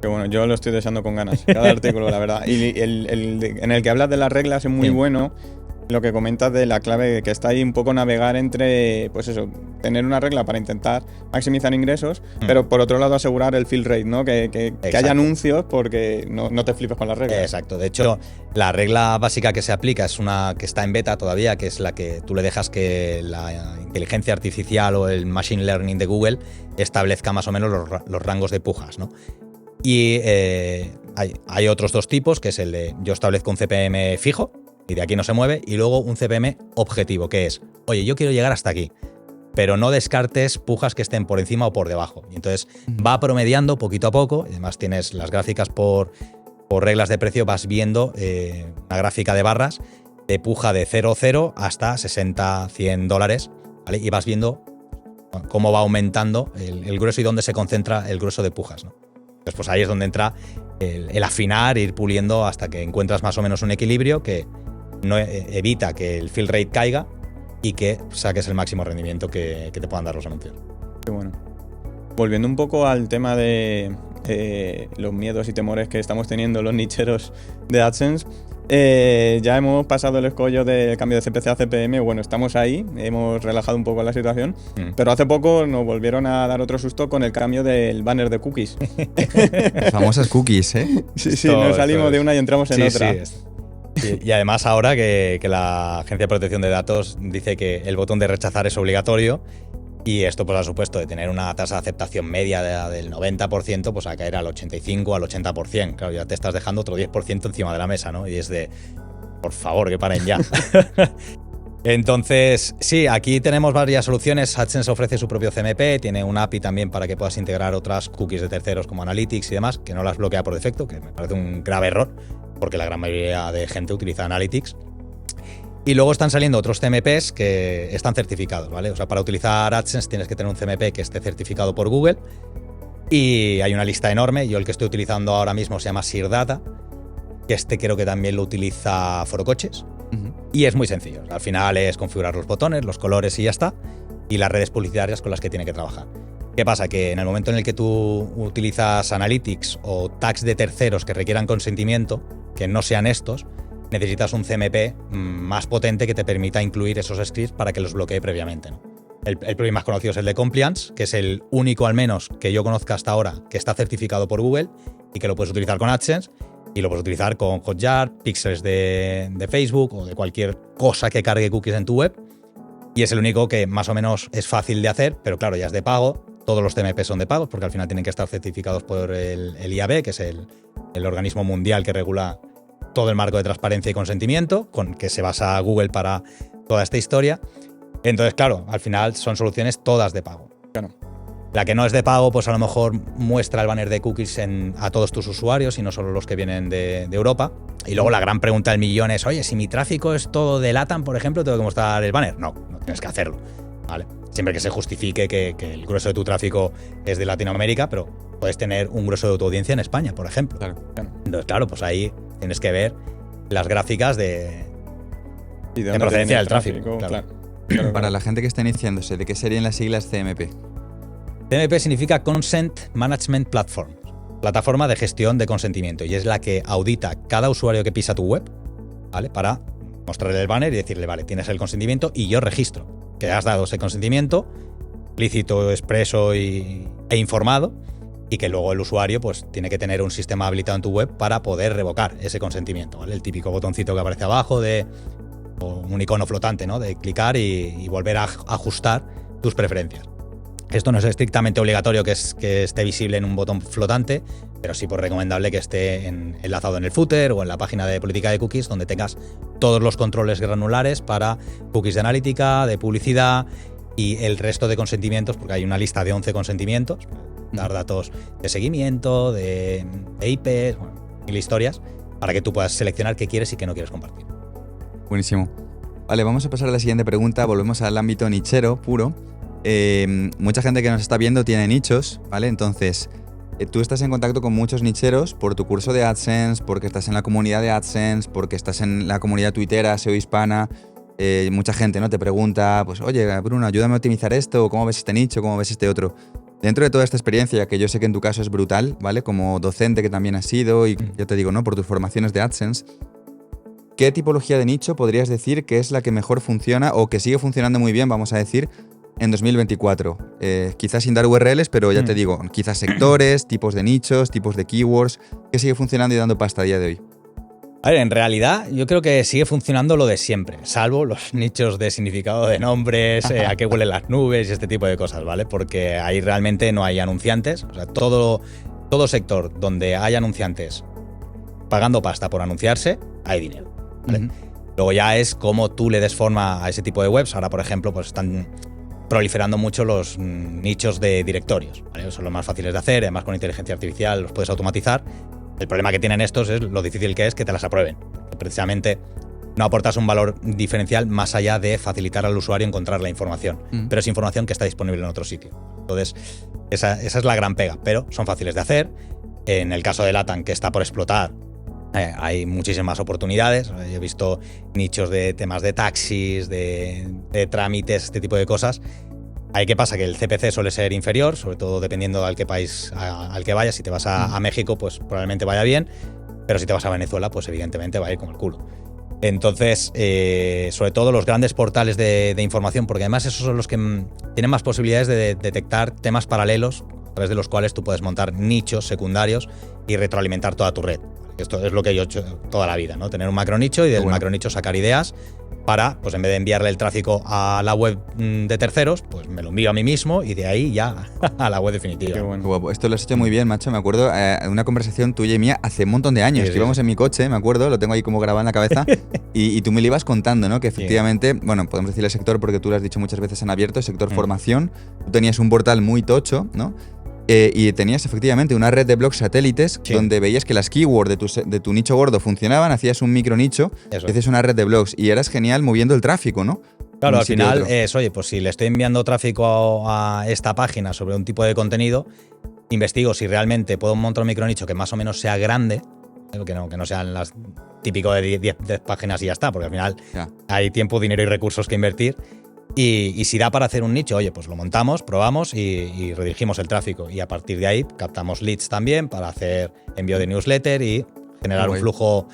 Que bueno, yo lo estoy deseando con ganas, cada artículo, la verdad. Y en el que hablas de las reglas es muy bueno. Lo que comentas de la clave que está ahí un poco navegar entre, pues eso, tener una regla para intentar maximizar ingresos, pero por otro lado asegurar el fill rate, ¿no? Que haya anuncios porque no te flipes con las reglas. Exacto. De hecho, la regla básica que se aplica es una que está en beta todavía, que es la que tú le dejas que la inteligencia artificial o el machine learning de Google establezca más o menos los rangos de pujas, ¿no? Y hay otros dos tipos, que es el de yo establezco un CPM fijo, y de aquí no se mueve, y luego un CPM objetivo, que es, oye, yo quiero llegar hasta aquí, pero no descartes pujas que estén por encima o por debajo. Y entonces va promediando poquito a poco, y además tienes las gráficas por reglas de precio, vas viendo una gráfica de barras de puja de 0,0 hasta 60, 100 dólares, ¿vale? Y vas viendo cómo va aumentando el grueso y dónde se concentra el grueso de pujas, ¿no? Entonces, pues ahí es donde entra el afinar, ir puliendo hasta que encuentras más o menos un equilibrio que no evita que el fill rate caiga y que saques el máximo rendimiento que te puedan dar los anuncios. Qué bueno. Volviendo un poco al tema de los miedos y temores que estamos teniendo los nicheros de AdSense, ya hemos pasado el escollo del cambio de CPC a CPM. Bueno, estamos ahí, hemos relajado un poco la situación, pero hace poco nos volvieron a dar otro susto con el cambio del banner de cookies. Las famosas cookies, ¿eh? Sí, nos salimos de una y entramos en otra. Sí, y además ahora que la Agencia de Protección de Datos dice que el botón de rechazar es obligatorio, y esto pues ha supuesto de tener una tasa de aceptación media del 90%, pues a caer al 85, al 80%. Claro, ya te estás dejando otro 10% encima de la mesa, ¿no? Y es de, por favor, que paren ya. Entonces, sí, aquí tenemos varias soluciones. AdSense ofrece su propio CMP, tiene un API también para que puedas integrar otras cookies de terceros como Analytics y demás, que no las bloquea por defecto, que me parece un grave error, porque la gran mayoría de gente utiliza Analytics. Y luego están saliendo otros CMPs que están certificados, ¿vale? O sea, para utilizar AdSense tienes que tener un CMP que esté certificado por Google, y hay una lista enorme. Yo el que estoy utilizando ahora mismo se llama SearData, que creo que también lo utiliza Forocoches. Y es muy sencillo. Al final es configurar los botones, los colores y ya está, y las redes publicitarias con las que tiene que trabajar. ¿Qué pasa? Que en el momento en el que tú utilizas Analytics o tags de terceros que requieran consentimiento, que no sean estos, necesitas un CMP más potente que te permita incluir esos scripts para que los bloquee previamente, ¿no? El plugin más conocido es el de Compliance, que es el único, al menos, que yo conozca hasta ahora, que está certificado por Google y que lo puedes utilizar con AdSense y lo puedes utilizar con Hotjar, pixels de Facebook o de cualquier cosa que cargue cookies en tu web. Y es el único que más o menos es fácil de hacer, pero claro, ya es de pago. Todos los CMP son de pago porque al final tienen que estar certificados por el IAB, que es el organismo mundial que regula todo el marco de transparencia y consentimiento, con que se basa Google para toda esta historia. Entonces, claro, al final son soluciones todas de pago. Claro. La que no es de pago, pues a lo mejor muestra el banner de cookies a todos tus usuarios y no solo los que vienen de Europa. Y luego la gran pregunta del millón es, oye, si mi tráfico es todo de LATAM, por ejemplo, ¿tengo que mostrar el banner? No tienes que hacerlo, ¿vale? Siempre que se justifique que el grueso de tu tráfico es de Latinoamérica, pero puedes tener un grueso de tu audiencia en España, por ejemplo. Claro. Entonces, claro, pues ahí tienes que ver las gráficas de dónde procedencia viene del tráfico. Claro. Para la gente que está iniciándose, ¿de qué serían las siglas CMP? CMP significa Consent Management Platform, plataforma de gestión de consentimiento, y es la que audita cada usuario que pisa tu web, ¿vale? Para mostrarle el banner y decirle, vale, tienes el consentimiento y yo registro que has dado ese consentimiento explícito, expreso e informado, y que luego el usuario pues tiene que tener un sistema habilitado en tu web para poder revocar ese consentimiento, ¿vale? El típico botoncito que aparece abajo de un icono flotante, ¿no? De clicar y volver a ajustar tus preferencias. Esto no es estrictamente obligatorio que esté visible en un botón flotante, pero sí pues recomendable que esté enlazado en el footer o en la página de política de cookies, donde tengas todos los controles granulares para cookies de analítica, de publicidad y el resto de consentimientos, porque hay una lista de 11 consentimientos, dar datos de seguimiento, de IP, bueno, mil historias, para que tú puedas seleccionar qué quieres y qué no quieres compartir. Buenísimo. Vale, vamos a pasar a la siguiente pregunta. Volvemos al ámbito nichero puro. Mucha gente que nos está viendo tiene nichos, ¿vale? Entonces, tú estás en contacto con muchos nicheros por tu curso de AdSense, porque estás en la comunidad de AdSense, porque estás en la comunidad tuitera, SEO hispana. Mucha gente, ¿no? Te pregunta, pues, oye, Bruno, ayúdame a optimizar esto, ¿cómo ves este nicho, cómo ves este otro? Dentro de toda esta experiencia, que yo sé que en tu caso es brutal, ¿vale? Como docente que también has sido y ya te digo, ¿no? Por tus formaciones de AdSense, ¿qué tipología de nicho podrías decir que es la que mejor funciona o que sigue funcionando muy bien, vamos a decir, en 2024? Quizás sin dar URLs, pero ya te digo, quizás sectores, tipos de nichos, tipos de keywords, ¿qué sigue funcionando y dando pasta a día de hoy? A ver, en realidad yo creo que sigue funcionando lo de siempre, salvo los nichos de significado de nombres, a qué huelen las nubes y este tipo de cosas, ¿vale? Porque ahí realmente no hay anunciantes. O sea, todo sector donde hay anunciantes pagando pasta por anunciarse, hay dinero, ¿vale? Luego ya es cómo tú le des forma a ese tipo de webs. Ahora, por ejemplo, pues están proliferando mucho los nichos de directorios, ¿vale? Son los más fáciles de hacer, además con inteligencia artificial los puedes automatizar. El problema que tienen estos es lo difícil que es que te las aprueben. Precisamente no aportas un valor diferencial más allá de facilitar al usuario encontrar la información, pero es información que está disponible en otro sitio. Entonces, esa es la gran pega, pero son fáciles de hacer. En el caso de LATAM, que está por explotar, hay muchísimas oportunidades. Yo he visto nichos de temas de taxis, de trámites, este tipo de cosas. Ahí qué pasa, que el CPC suele ser inferior, sobre todo dependiendo al qué país al que vayas. Si te vas a México, pues probablemente vaya bien, pero si te vas a Venezuela, pues evidentemente va a ir como el culo. Entonces, sobre todo los grandes portales de información, porque además esos son los que tienen más posibilidades de detectar temas paralelos, a través de los cuales tú puedes montar nichos secundarios y retroalimentar toda tu red. Esto es lo que yo he hecho toda la vida, ¿no? Tener un macronicho y del macronicho sacar ideas para, pues en vez de enviarle el tráfico a la web de terceros, pues me lo envío a mí mismo y de ahí ya a la web definitiva. Qué bueno. Guapo. Esto lo has hecho muy bien, macho. Me acuerdo de una conversación tuya y mía hace un montón de años. Que íbamos en mi coche, me acuerdo, lo tengo ahí como grabado en la cabeza. y tú me lo ibas contando, ¿no? Que efectivamente, bueno, podemos decirle sector porque tú lo has dicho muchas veces en abierto, sector formación. Tú tenías un portal muy tocho, ¿no? Y tenías efectivamente una red de blogs satélites donde veías que las keywords de tu nicho gordo funcionaban, hacías un micro nicho, hacías una red de blogs y eras genial moviendo el tráfico, ¿no? Claro, al final es, oye, pues si le estoy enviando tráfico a esta página sobre un tipo de contenido, investigo si realmente puedo montar un micro nicho que más o menos sea grande, que no sean las típico de 10 páginas y ya está, porque al final hay tiempo, dinero y recursos que invertir. Y si da para hacer un nicho, oye, pues lo montamos, probamos y redirigimos el tráfico. Y a partir de ahí captamos leads también para hacer envío de newsletter y generar un flujo,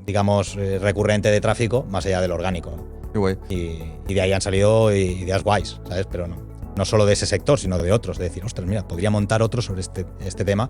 digamos, recurrente de tráfico más allá del orgánico. Qué guay. Y de ahí han salido ideas guays, ¿sabes? Pero no solo de ese sector, sino de otros. De decir, ostras, mira, podría montar otro sobre este tema.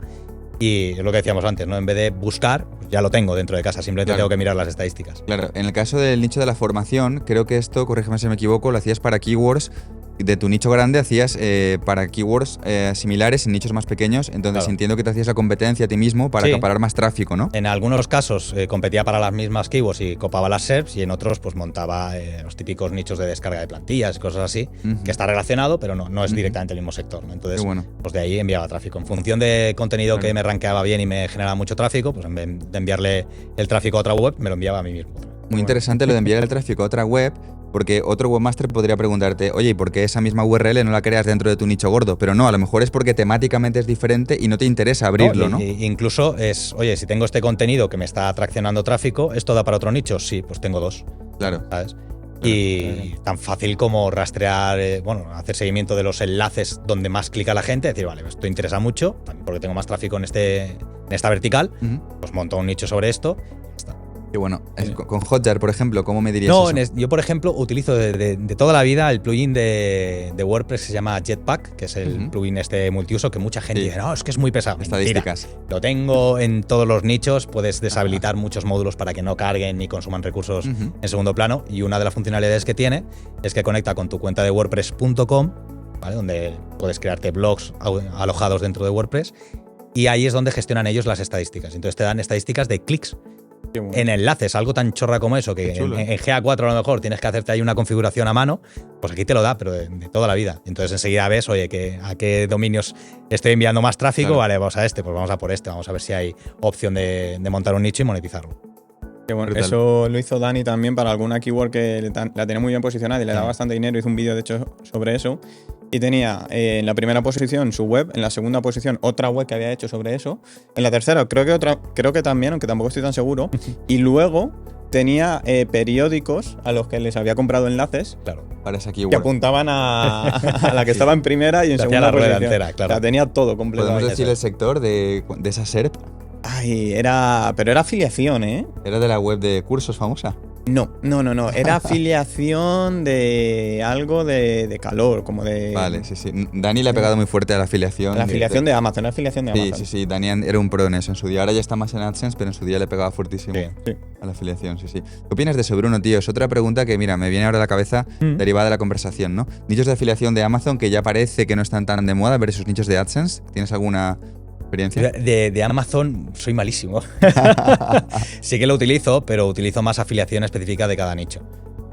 Y es lo que decíamos antes, ¿no? En vez de buscar, pues ya lo tengo dentro de casa, simplemente tengo que mirar las estadísticas. Claro, en el caso del nicho de la formación, creo que esto, corrígeme si me equivoco, lo hacías para keywords. De tu nicho grande hacías para keywords similares en nichos más pequeños, entonces entiendo que te hacías la competencia a ti mismo para acaparar más tráfico, ¿no? En algunos casos competía para las mismas keywords y copaba las SERPs, y en otros pues montaba los típicos nichos de descarga de plantillas y cosas así, que está relacionado, pero no es directamente el mismo sector, ¿no? Entonces, pues de ahí enviaba tráfico. En función de contenido que me rankeaba bien y me generaba mucho tráfico, pues en vez de enviarle el tráfico a otra web, me lo enviaba a mí mismo. Muy interesante lo de enviar el tráfico a otra web, porque otro webmaster podría preguntarte, oye, ¿y por qué esa misma URL no la creas dentro de tu nicho gordo? Pero no, a lo mejor es porque temáticamente es diferente y no te interesa abrirlo, ¿no? Incluso es, oye, si tengo este contenido que me está atraccionando tráfico, ¿esto da para otro nicho? Sí, pues tengo dos. Claro. ¿Sabes? Y tan fácil como rastrear, hacer seguimiento de los enlaces donde más clica la gente, decir, vale, esto interesa mucho, también porque tengo más tráfico en esta vertical, pues monto un nicho sobre esto y ya está. Qué bueno. Con Hotjar, por ejemplo, ¿cómo me dirías No, eso? yo por ejemplo utilizo de toda la vida el plugin de WordPress que se llama Jetpack, que es el plugin multiuso que mucha gente dice, no, es que es muy pesado. Estadísticas. Mentira. Lo tengo en todos los nichos, puedes deshabilitar muchos módulos para que no carguen ni consuman recursos en segundo plano, y una de las funcionalidades que tiene es que conecta con tu cuenta de WordPress.com, ¿vale? Donde puedes crearte blogs alojados dentro de WordPress, y ahí es donde gestionan ellos las estadísticas. Entonces te dan estadísticas de clics en enlaces, algo tan chorra como eso, que en GA4 a lo mejor tienes que hacerte ahí una configuración a mano, pues aquí te lo da, pero de toda la vida. Entonces enseguida ves, oye, a qué dominios estoy enviando más tráfico, claro. Vale, vamos a este, pues vamos a por este, vamos a ver si hay opción de montar un nicho y monetizarlo. Qué bueno. Eso lo hizo Dani también para alguna keyword que la tenía muy bien posicionada y le daba bastante dinero. Hizo un vídeo, de hecho, sobre eso. Y tenía en la primera posición su web, en la segunda posición otra web que había hecho sobre eso. En la tercera creo que también, aunque tampoco estoy tan seguro. Y luego tenía periódicos a los que les había comprado enlaces. Claro. Para esa keyword. Que apuntaban a la que estaba en primera y en segunda posición. Entera, claro. O sea, tenía todo completo. ¿Podemos decir el sector de esa SERP? Ay, pero era afiliación, ¿eh? ¿Era de la web de cursos famosa? No. Era afiliación de algo de calor, como de... Vale, sí. Dani le ha pegado muy fuerte a la afiliación. La afiliación de Amazon, la afiliación de Amazon. Sí. Dani era un pro en eso. En su día ahora ya está más en AdSense, pero en su día le pegaba fuertísimo a la afiliación, sí. ¿Qué opinas de eso, Bruno, tío? Es otra pregunta que, mira, me viene ahora a la cabeza derivada de la conversación, ¿no? Nichos de afiliación de Amazon que ya parece que no están tan de moda versus nichos de AdSense. ¿Tienes alguna experiencia? De Amazon soy malísimo. Sí que lo utilizo, pero utilizo más afiliación específica de cada nicho.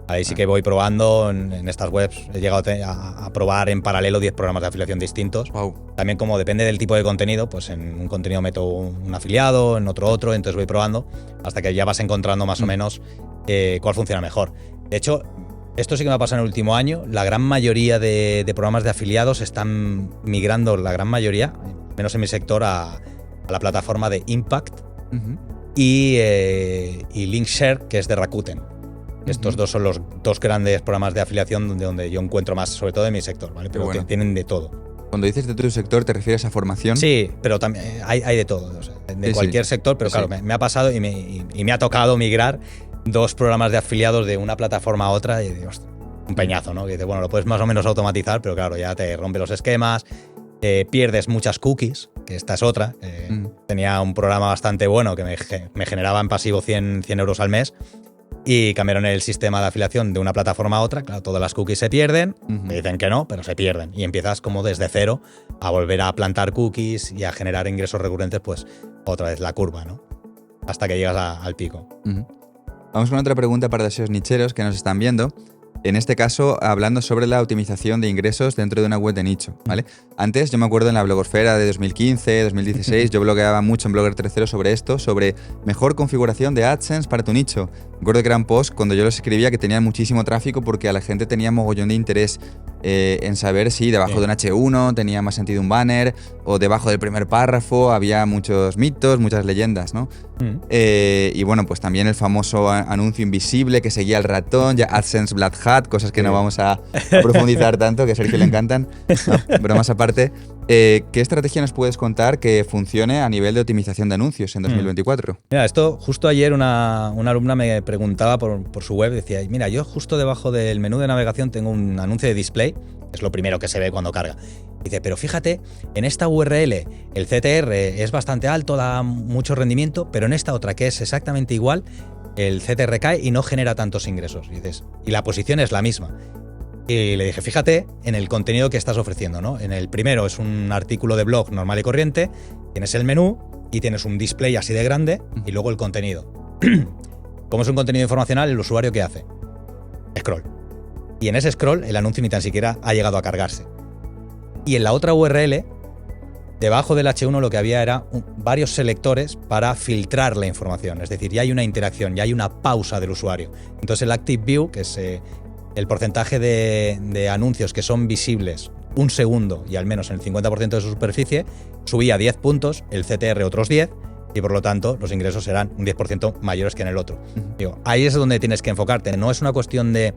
Ahí sí que voy probando en estas webs. He llegado a probar en paralelo 10 programas de afiliación distintos. Wow. También como depende del tipo de contenido, pues en un contenido meto un afiliado, en otro, entonces voy probando hasta que ya vas encontrando más o menos cuál funciona mejor. De hecho, esto sí que me ha pasado en el último año. La gran mayoría de programas de afiliados están migrando, la gran mayoría, menos en mi sector, a la plataforma de Impact y Linkshare, que es de Rakuten. Estos dos son los dos grandes programas de afiliación donde yo encuentro más, sobre todo en mi sector, ¿vale? Pero bueno, tienen de todo. Cuando dices de tu sector, ¿te refieres a formación? Sí, pero también hay de todo, o sea, de cualquier sector, pero claro, me ha pasado y me ha tocado migrar 2 programas de afiliados de una plataforma a otra y digo, un peñazo, ¿no? Que dice, bueno, lo puedes más o menos automatizar, pero claro, ya te rompe los esquemas, pierdes muchas cookies, que esta es otra. Tenía un programa bastante bueno que me generaba en pasivo 100 euros al mes y cambiaron el sistema de afiliación de una plataforma a otra. Claro, todas las cookies se pierden, me dicen que no, pero se pierden. Y empiezas como desde cero a volver a plantar cookies y a generar ingresos recurrentes, pues otra vez la curva, ¿no? Hasta que llegas al pico. Vamos con otra pregunta para esos nicheros que nos están viendo. En este caso, hablando sobre la optimización de ingresos dentro de una web de nicho, ¿vale? Antes, yo me acuerdo en la blogosfera de 2015, 2016, yo blogueaba mucho en Blogger 3.0 sobre esto, sobre mejor configuración de AdSense para tu nicho. Recuerdo que eran posts cuando yo los escribía que tenían muchísimo tráfico porque a la gente tenía mogollón de interés en saber si debajo de un H1 tenía más sentido un banner o debajo del primer párrafo había muchos mitos, muchas leyendas, ¿no? Y bueno, pues también el famoso anuncio invisible que seguía el ratón, ya AdSense Black Hat, cosas que no vamos a profundizar tanto, que a Sergio le encantan. No, bromas aparte. ¿Qué estrategia nos puedes contar que funcione a nivel de optimización de anuncios en 2024? Mira, esto justo ayer una alumna me preguntaba por su web, decía, mira, yo justo debajo del menú de navegación tengo un anuncio de display, que es lo primero que se ve cuando carga. Dice, pero fíjate, en esta URL el CTR es bastante alto, da mucho rendimiento, pero en esta otra que es exactamente igual, el CTR cae y no genera tantos ingresos. Y dices, y la posición es la misma. Y le dije, fíjate en el contenido que estás ofreciendo, ¿no? En el primero es un artículo de blog normal y corriente, tienes el menú y tienes un display así de grande y luego el contenido. Como es un contenido informacional, el usuario ¿qué hace? Scroll. Y en ese scroll el anuncio ni tan siquiera ha llegado a cargarse. Y en la otra URL, debajo del H1 lo que había era varios selectores para filtrar la información. Es decir, ya hay una interacción, ya hay una pausa del usuario. Entonces el Active View, que es el porcentaje de anuncios que son visibles un segundo y al menos en el 50% de su superficie, subía 10 puntos, el CTR otros 10, y por lo tanto los ingresos serán un 10% mayores que en el otro. Digo, ahí es donde tienes que enfocarte. No es una cuestión de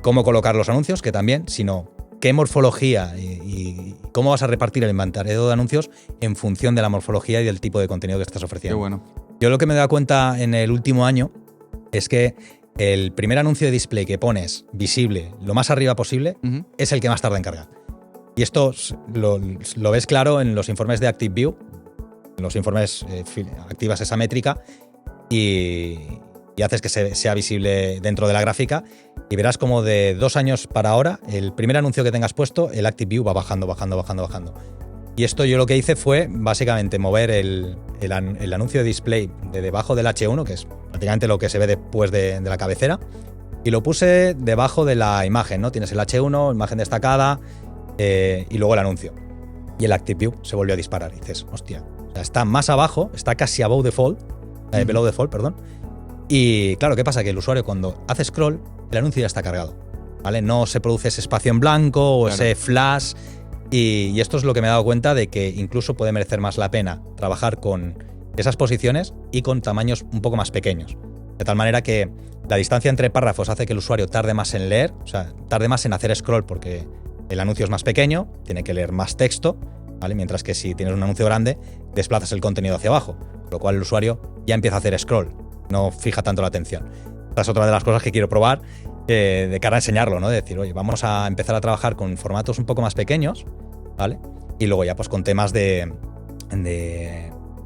cómo colocar los anuncios, que también, sino qué morfología y cómo vas a repartir el inventario de anuncios en función de la morfología y del tipo de contenido que estás ofreciendo. Qué bueno. Yo lo que me he dado cuenta en el último año es que el primer anuncio de display que pones visible lo más arriba posible es el que más tarda en cargar. Y esto lo ves claro en los informes de ActiveView, en los informes activas esa métrica y haces que sea visible dentro de la gráfica y verás como de 2 años para ahora, el primer anuncio que tengas puesto, el ActiveView va bajando. Y esto yo lo que hice fue básicamente mover el anuncio de display de debajo del H1, que es prácticamente lo que se ve después de la cabecera, y lo puse debajo de la imagen, ¿no? Tienes el H1, imagen destacada, y luego el anuncio. Y el ActiveView se volvió a disparar. Y dices, hostia, o sea, está más abajo, está casi below the fold, perdón. Y claro, ¿qué pasa? Que el usuario cuando hace scroll, el anuncio ya está cargado, ¿vale? No se produce ese espacio en blanco o ese flash. Y esto es lo que me he dado cuenta de que incluso puede merecer más la pena trabajar con esas posiciones y con tamaños un poco más pequeños. De tal manera que la distancia entre párrafos hace que el usuario tarde más en leer, o sea, tarde más en hacer scroll porque el anuncio es más pequeño, tiene que leer más texto, ¿vale? Mientras que si tienes un anuncio grande, desplazas el contenido hacia abajo, lo cual el usuario ya empieza a hacer scroll, no fija tanto la atención. Esta es otra de las cosas que quiero probar de cara a enseñarlo, ¿no? De decir, oye, vamos a empezar a trabajar con formatos un poco más pequeños, ¿vale? Y luego ya pues con temas de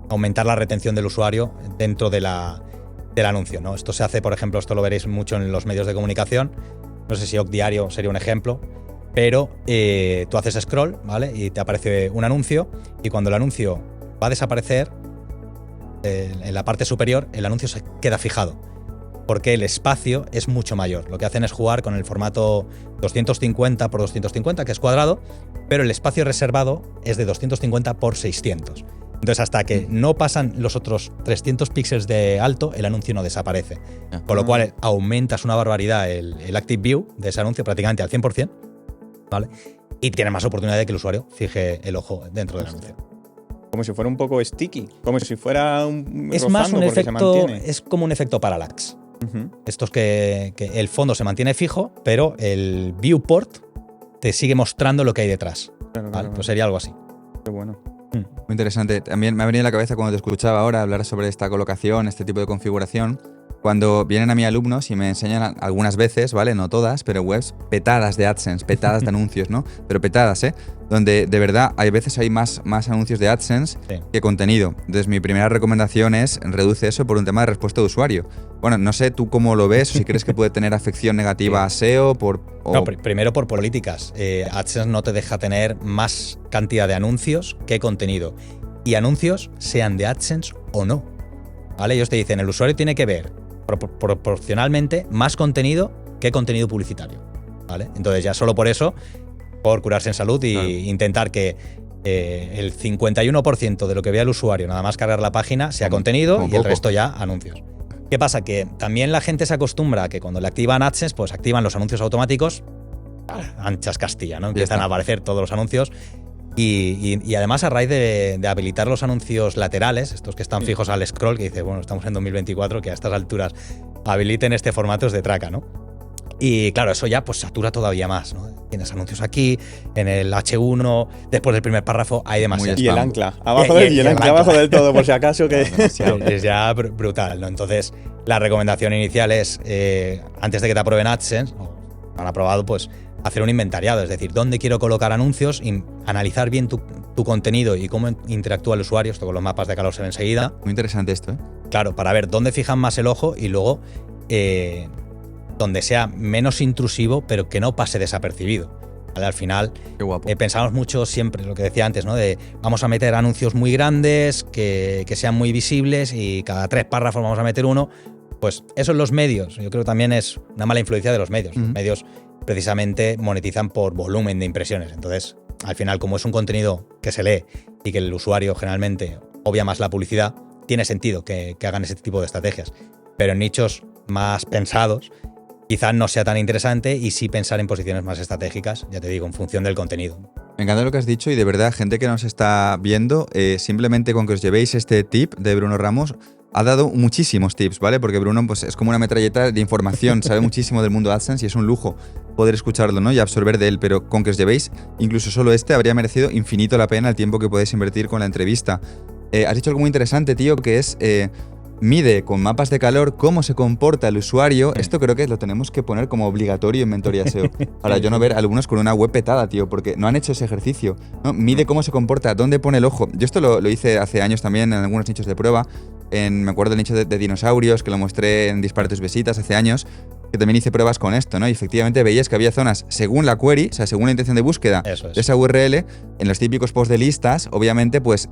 aumentar la retención del usuario dentro del anuncio, ¿no? Esto se hace, por ejemplo, esto lo veréis mucho en los medios de comunicación, no sé si OCDiario sería un ejemplo, pero tú haces scroll, ¿vale? Y te aparece un anuncio y cuando el anuncio va a desaparecer, en la parte superior el anuncio se queda fijado, porque el espacio es mucho mayor. Lo que hacen es jugar con el formato 250 por 250, que es cuadrado, pero el espacio reservado es de 250 por 600. Entonces, hasta que no pasan los otros 300 píxeles de alto, el anuncio no desaparece. Con lo cual, aumentas una barbaridad el Active View de ese anuncio prácticamente al 100%, ¿vale? Y tiene más oportunidad de que el usuario fije el ojo dentro del anuncio. Como si fuera un poco sticky, como si fuera un es más un efecto, es como un efecto parallax. Esto es que el fondo se mantiene fijo, pero el viewport te sigue mostrando lo que hay detrás. Claro. Pues sería algo así. Qué bueno. Muy interesante. También me ha venido a la cabeza cuando te escuchaba ahora hablar sobre esta colocación, este tipo de configuración. Cuando vienen a mí alumnos y me enseñan algunas veces, ¿vale? No todas, pero webs petadas de AdSense, petadas de anuncios, ¿no? Pero petadas, ¿eh? Donde de verdad hay veces hay más anuncios de AdSense que contenido. Entonces mi primera recomendación es reduce eso por un tema de respuesta de usuario. Bueno, no sé tú cómo lo ves o si crees que puede tener afección negativa a SEO No, primero por políticas. AdSense no te deja tener más cantidad de anuncios que contenido. Y anuncios sean de AdSense o no. ¿Vale? Ellos te dicen, el usuario tiene que ver proporcionalmente más contenido que contenido publicitario, ¿vale? Entonces ya solo por eso, por curarse en salud y intentar que el 51% de lo que vea el usuario nada más cargar la página sea contenido y el resto ya anuncios. ¿Qué pasa? Que también la gente se acostumbra a que cuando le activan AdSense, pues activan los anuncios automáticos, anchas Castilla, ¿no? Empiezan a aparecer todos los anuncios. Y además a raíz de habilitar los anuncios laterales, estos que están fijos al scroll, que dice, bueno, estamos en 2024, que a estas alturas habiliten este formato es de traca, ¿no? Y claro, eso ya pues satura todavía más, ¿no? Tienes anuncios aquí, en el H1, después del primer párrafo hay demasiado. Y el ancla, abajo el ancla abajo del todo, por si acaso que... Es ya brutal, ¿no? Entonces, la recomendación inicial es, antes de que te aprueben AdSense, o han aprobado, pues hacer un inventariado, es decir, dónde quiero colocar anuncios, y analizar bien tu contenido y cómo interactúa el usuario. Esto con los mapas de calor se ve enseguida. Muy interesante esto, ¿eh? Claro, para ver dónde fijan más el ojo y luego donde sea menos intrusivo, pero que no pase desapercibido. ¿Vale? Al final, qué guapo. Pensamos mucho siempre, lo que decía antes, ¿no? De vamos a meter anuncios muy grandes, que sean muy visibles y cada 3 párrafos vamos a meter uno. Pues eso en los medios, yo creo que también es una mala influencia de los medios. Los medios precisamente monetizan por volumen de impresiones. Entonces, al final, como es un contenido que se lee y que el usuario generalmente obvia más la publicidad, tiene sentido que hagan ese tipo de estrategias. Pero en nichos más pensados, quizás no sea tan interesante y sí pensar en posiciones más estratégicas, ya te digo, en función del contenido. Me encanta lo que has dicho y de verdad, gente que nos está viendo, simplemente con que os llevéis este tip de Bruno Ramos, ha dado muchísimos tips, ¿vale? Porque Bruno pues, es como una metralleta de información, sabe muchísimo del mundo de AdSense y es un lujo poder escucharlo, ¿no? Y absorber de él, pero con que os llevéis incluso solo habría merecido infinito la pena el tiempo que podéis invertir con la entrevista. Has dicho algo muy interesante, tío, que es mide con mapas de calor cómo se comporta el usuario. Esto creo que lo tenemos que poner como obligatorio en Mentoría SEO. Para yo no ver algunos con una web petada, tío, porque no han hecho ese ejercicio, ¿no? Mide cómo se comporta, dónde pone el ojo. Yo esto lo hice hace años también en algunos nichos de prueba. Me acuerdo del nicho de dinosaurios, que lo mostré en Disparates Visitas hace años, que también hice pruebas con esto, ¿no? Y efectivamente veías que había zonas, según la query, o sea, según la intención de búsqueda de esa URL, en los típicos posts de listas, obviamente, pues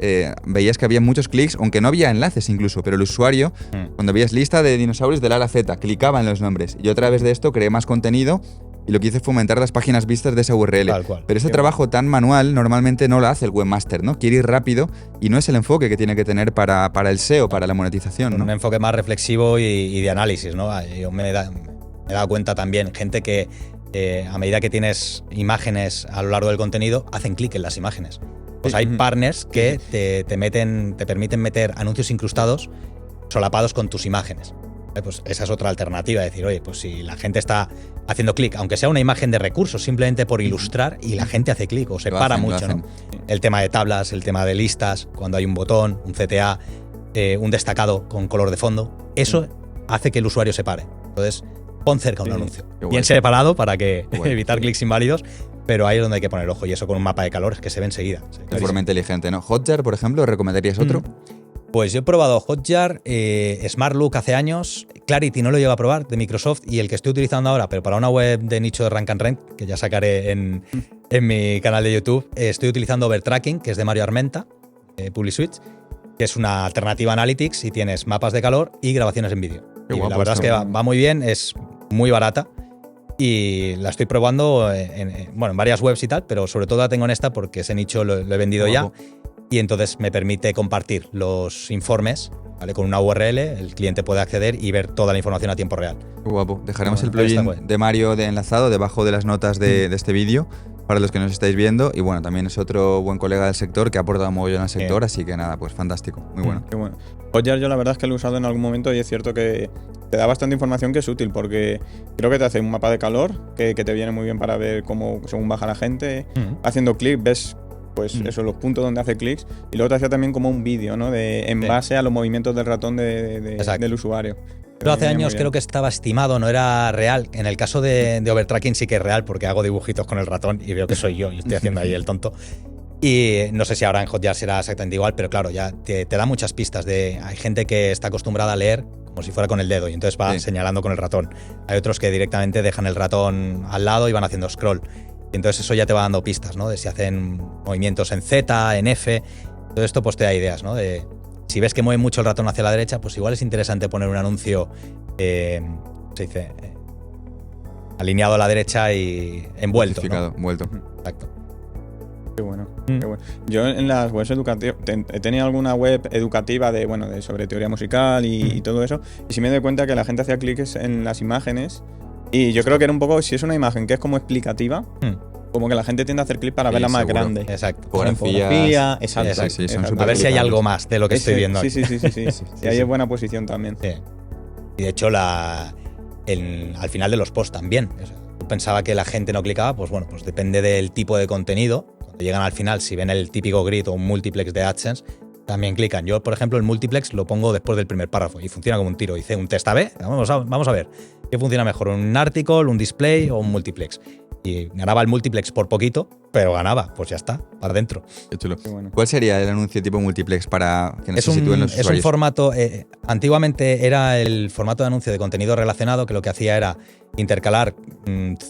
veías que había muchos clics, aunque no había enlaces incluso, pero el usuario, cuando veías lista de dinosaurios del A a la Z, clicaba en los nombres. Y a través de esto creé más contenido y lo que hice fue aumentar las páginas vistas de esa URL. Tal cual. Pero ese trabajo tan manual normalmente no lo hace el webmaster, ¿no? Quiere ir rápido y no es el enfoque que tiene que tener para el SEO, para la monetización, ¿no? Un enfoque más reflexivo y de análisis, ¿no? Yo me he dado cuenta también, gente que a medida que tienes imágenes a lo largo del contenido, hacen clic en las imágenes. Pues hay partners que te permiten meter anuncios incrustados solapados con tus imágenes. Pues esa es otra alternativa, decir, oye, pues si la gente está haciendo clic, aunque sea una imagen de recursos, simplemente por ilustrar, y la gente hace clic o se para mucho, ¿no? El tema de tablas, el tema de listas, cuando hay un botón, un CTA, un destacado con color de fondo, eso hace que el usuario se pare. Entonces, pon cerca un anuncio. Bien separado para que evitar clics inválidos, pero ahí es donde hay que poner el ojo, y eso con un mapa de calor es que se ve enseguida. De forma inteligente, ¿no? Hotjar, por ejemplo, ¿recomendarías otro? Pues yo he probado Hotjar, SmartLook hace años, Clarity no lo llevo a probar, de Microsoft, y el que estoy utilizando ahora, pero para una web de nicho de Rank and Rank, que ya sacaré en mi canal de YouTube, estoy utilizando Overtracking, que es de Mario Armenta, PubliSwitch, que es una alternativa a Analytics, y tienes mapas de calor y grabaciones en vídeo. La verdad es que va muy bien, es muy barata, y la estoy probando en varias webs y tal, pero sobre todo la tengo en esta porque ese nicho lo he vendido ya. Y entonces me permite compartir los informes, ¿vale? Con una URL, el cliente puede acceder y ver toda la información a tiempo real. Qué guapo. Dejaremos el plugin de Mario de enlazado debajo de las notas de este vídeo para los que nos estáis viendo. Y bueno, también es otro buen colega del sector que ha aportado un mogollón al sector, así que nada, pues fantástico. Muy bueno. Qué bueno. Hotjar yo la verdad es que lo he usado en algún momento y es cierto que te da bastante información que es útil, porque creo que te hace un mapa de calor que te viene muy bien para ver cómo según baja la gente. Haciendo clic ves pues eso, los puntos donde hace clics, y luego te hacía también como un vídeo, ¿no? En base a los movimientos del ratón del usuario. Pero hace años creo que estaba estimado, no era real. En el caso de Overtracking sí que es real, porque hago dibujitos con el ratón y veo que soy yo y estoy haciendo ahí el tonto. Y no sé si ahora en Hotjar será exactamente igual, pero claro, ya te da muchas pistas. Hay gente que está acostumbrada a leer como si fuera con el dedo y entonces va señalando con el ratón. Hay otros que directamente dejan el ratón al lado y van haciendo scroll. Y entonces eso ya te va dando pistas, ¿no? De si hacen movimientos en Z, en F. Todo esto pues te da ideas, ¿no? De si ves que mueve mucho el ratón hacia la derecha, pues igual es interesante poner un anuncio, se dice, alineado a la derecha y envuelto, ¿no? Envuelto. Exacto. Qué bueno, qué bueno. Yo en las webs educativas he tenido alguna web educativa de sobre teoría musical y todo eso, y sí me doy cuenta que la gente hacía clics en las imágenes. Y yo creo que era un poco, si es una imagen que es como explicativa, como que la gente tiende a hacer clic para verla más grande. Exacto. Fotografía, exacto. Sí, son a ver si hay algo más de lo que estoy viendo aquí. Sí. Y ahí es buena posición también. Sí. Y de hecho, al final de los posts también. Yo pensaba que la gente no clicaba, pues bueno, pues depende del tipo de contenido. Cuando llegan al final, si ven el típico grid o un multiplex de AdSense, también clican. Yo, por ejemplo, el multiplex lo pongo después del primer párrafo y funciona como un tiro. Hice un test A/B, vamos a ver qué funciona mejor, un article, un display o un multiplex. Y ganaba el multiplex por poquito, pero ganaba, pues ya está, para adentro. Qué chulo. Qué bueno. ¿Cuál sería el anuncio tipo multiplex para que no se sitúen los usuarios? Es un formato, antiguamente era el formato de anuncio de contenido relacionado, que lo que hacía era intercalar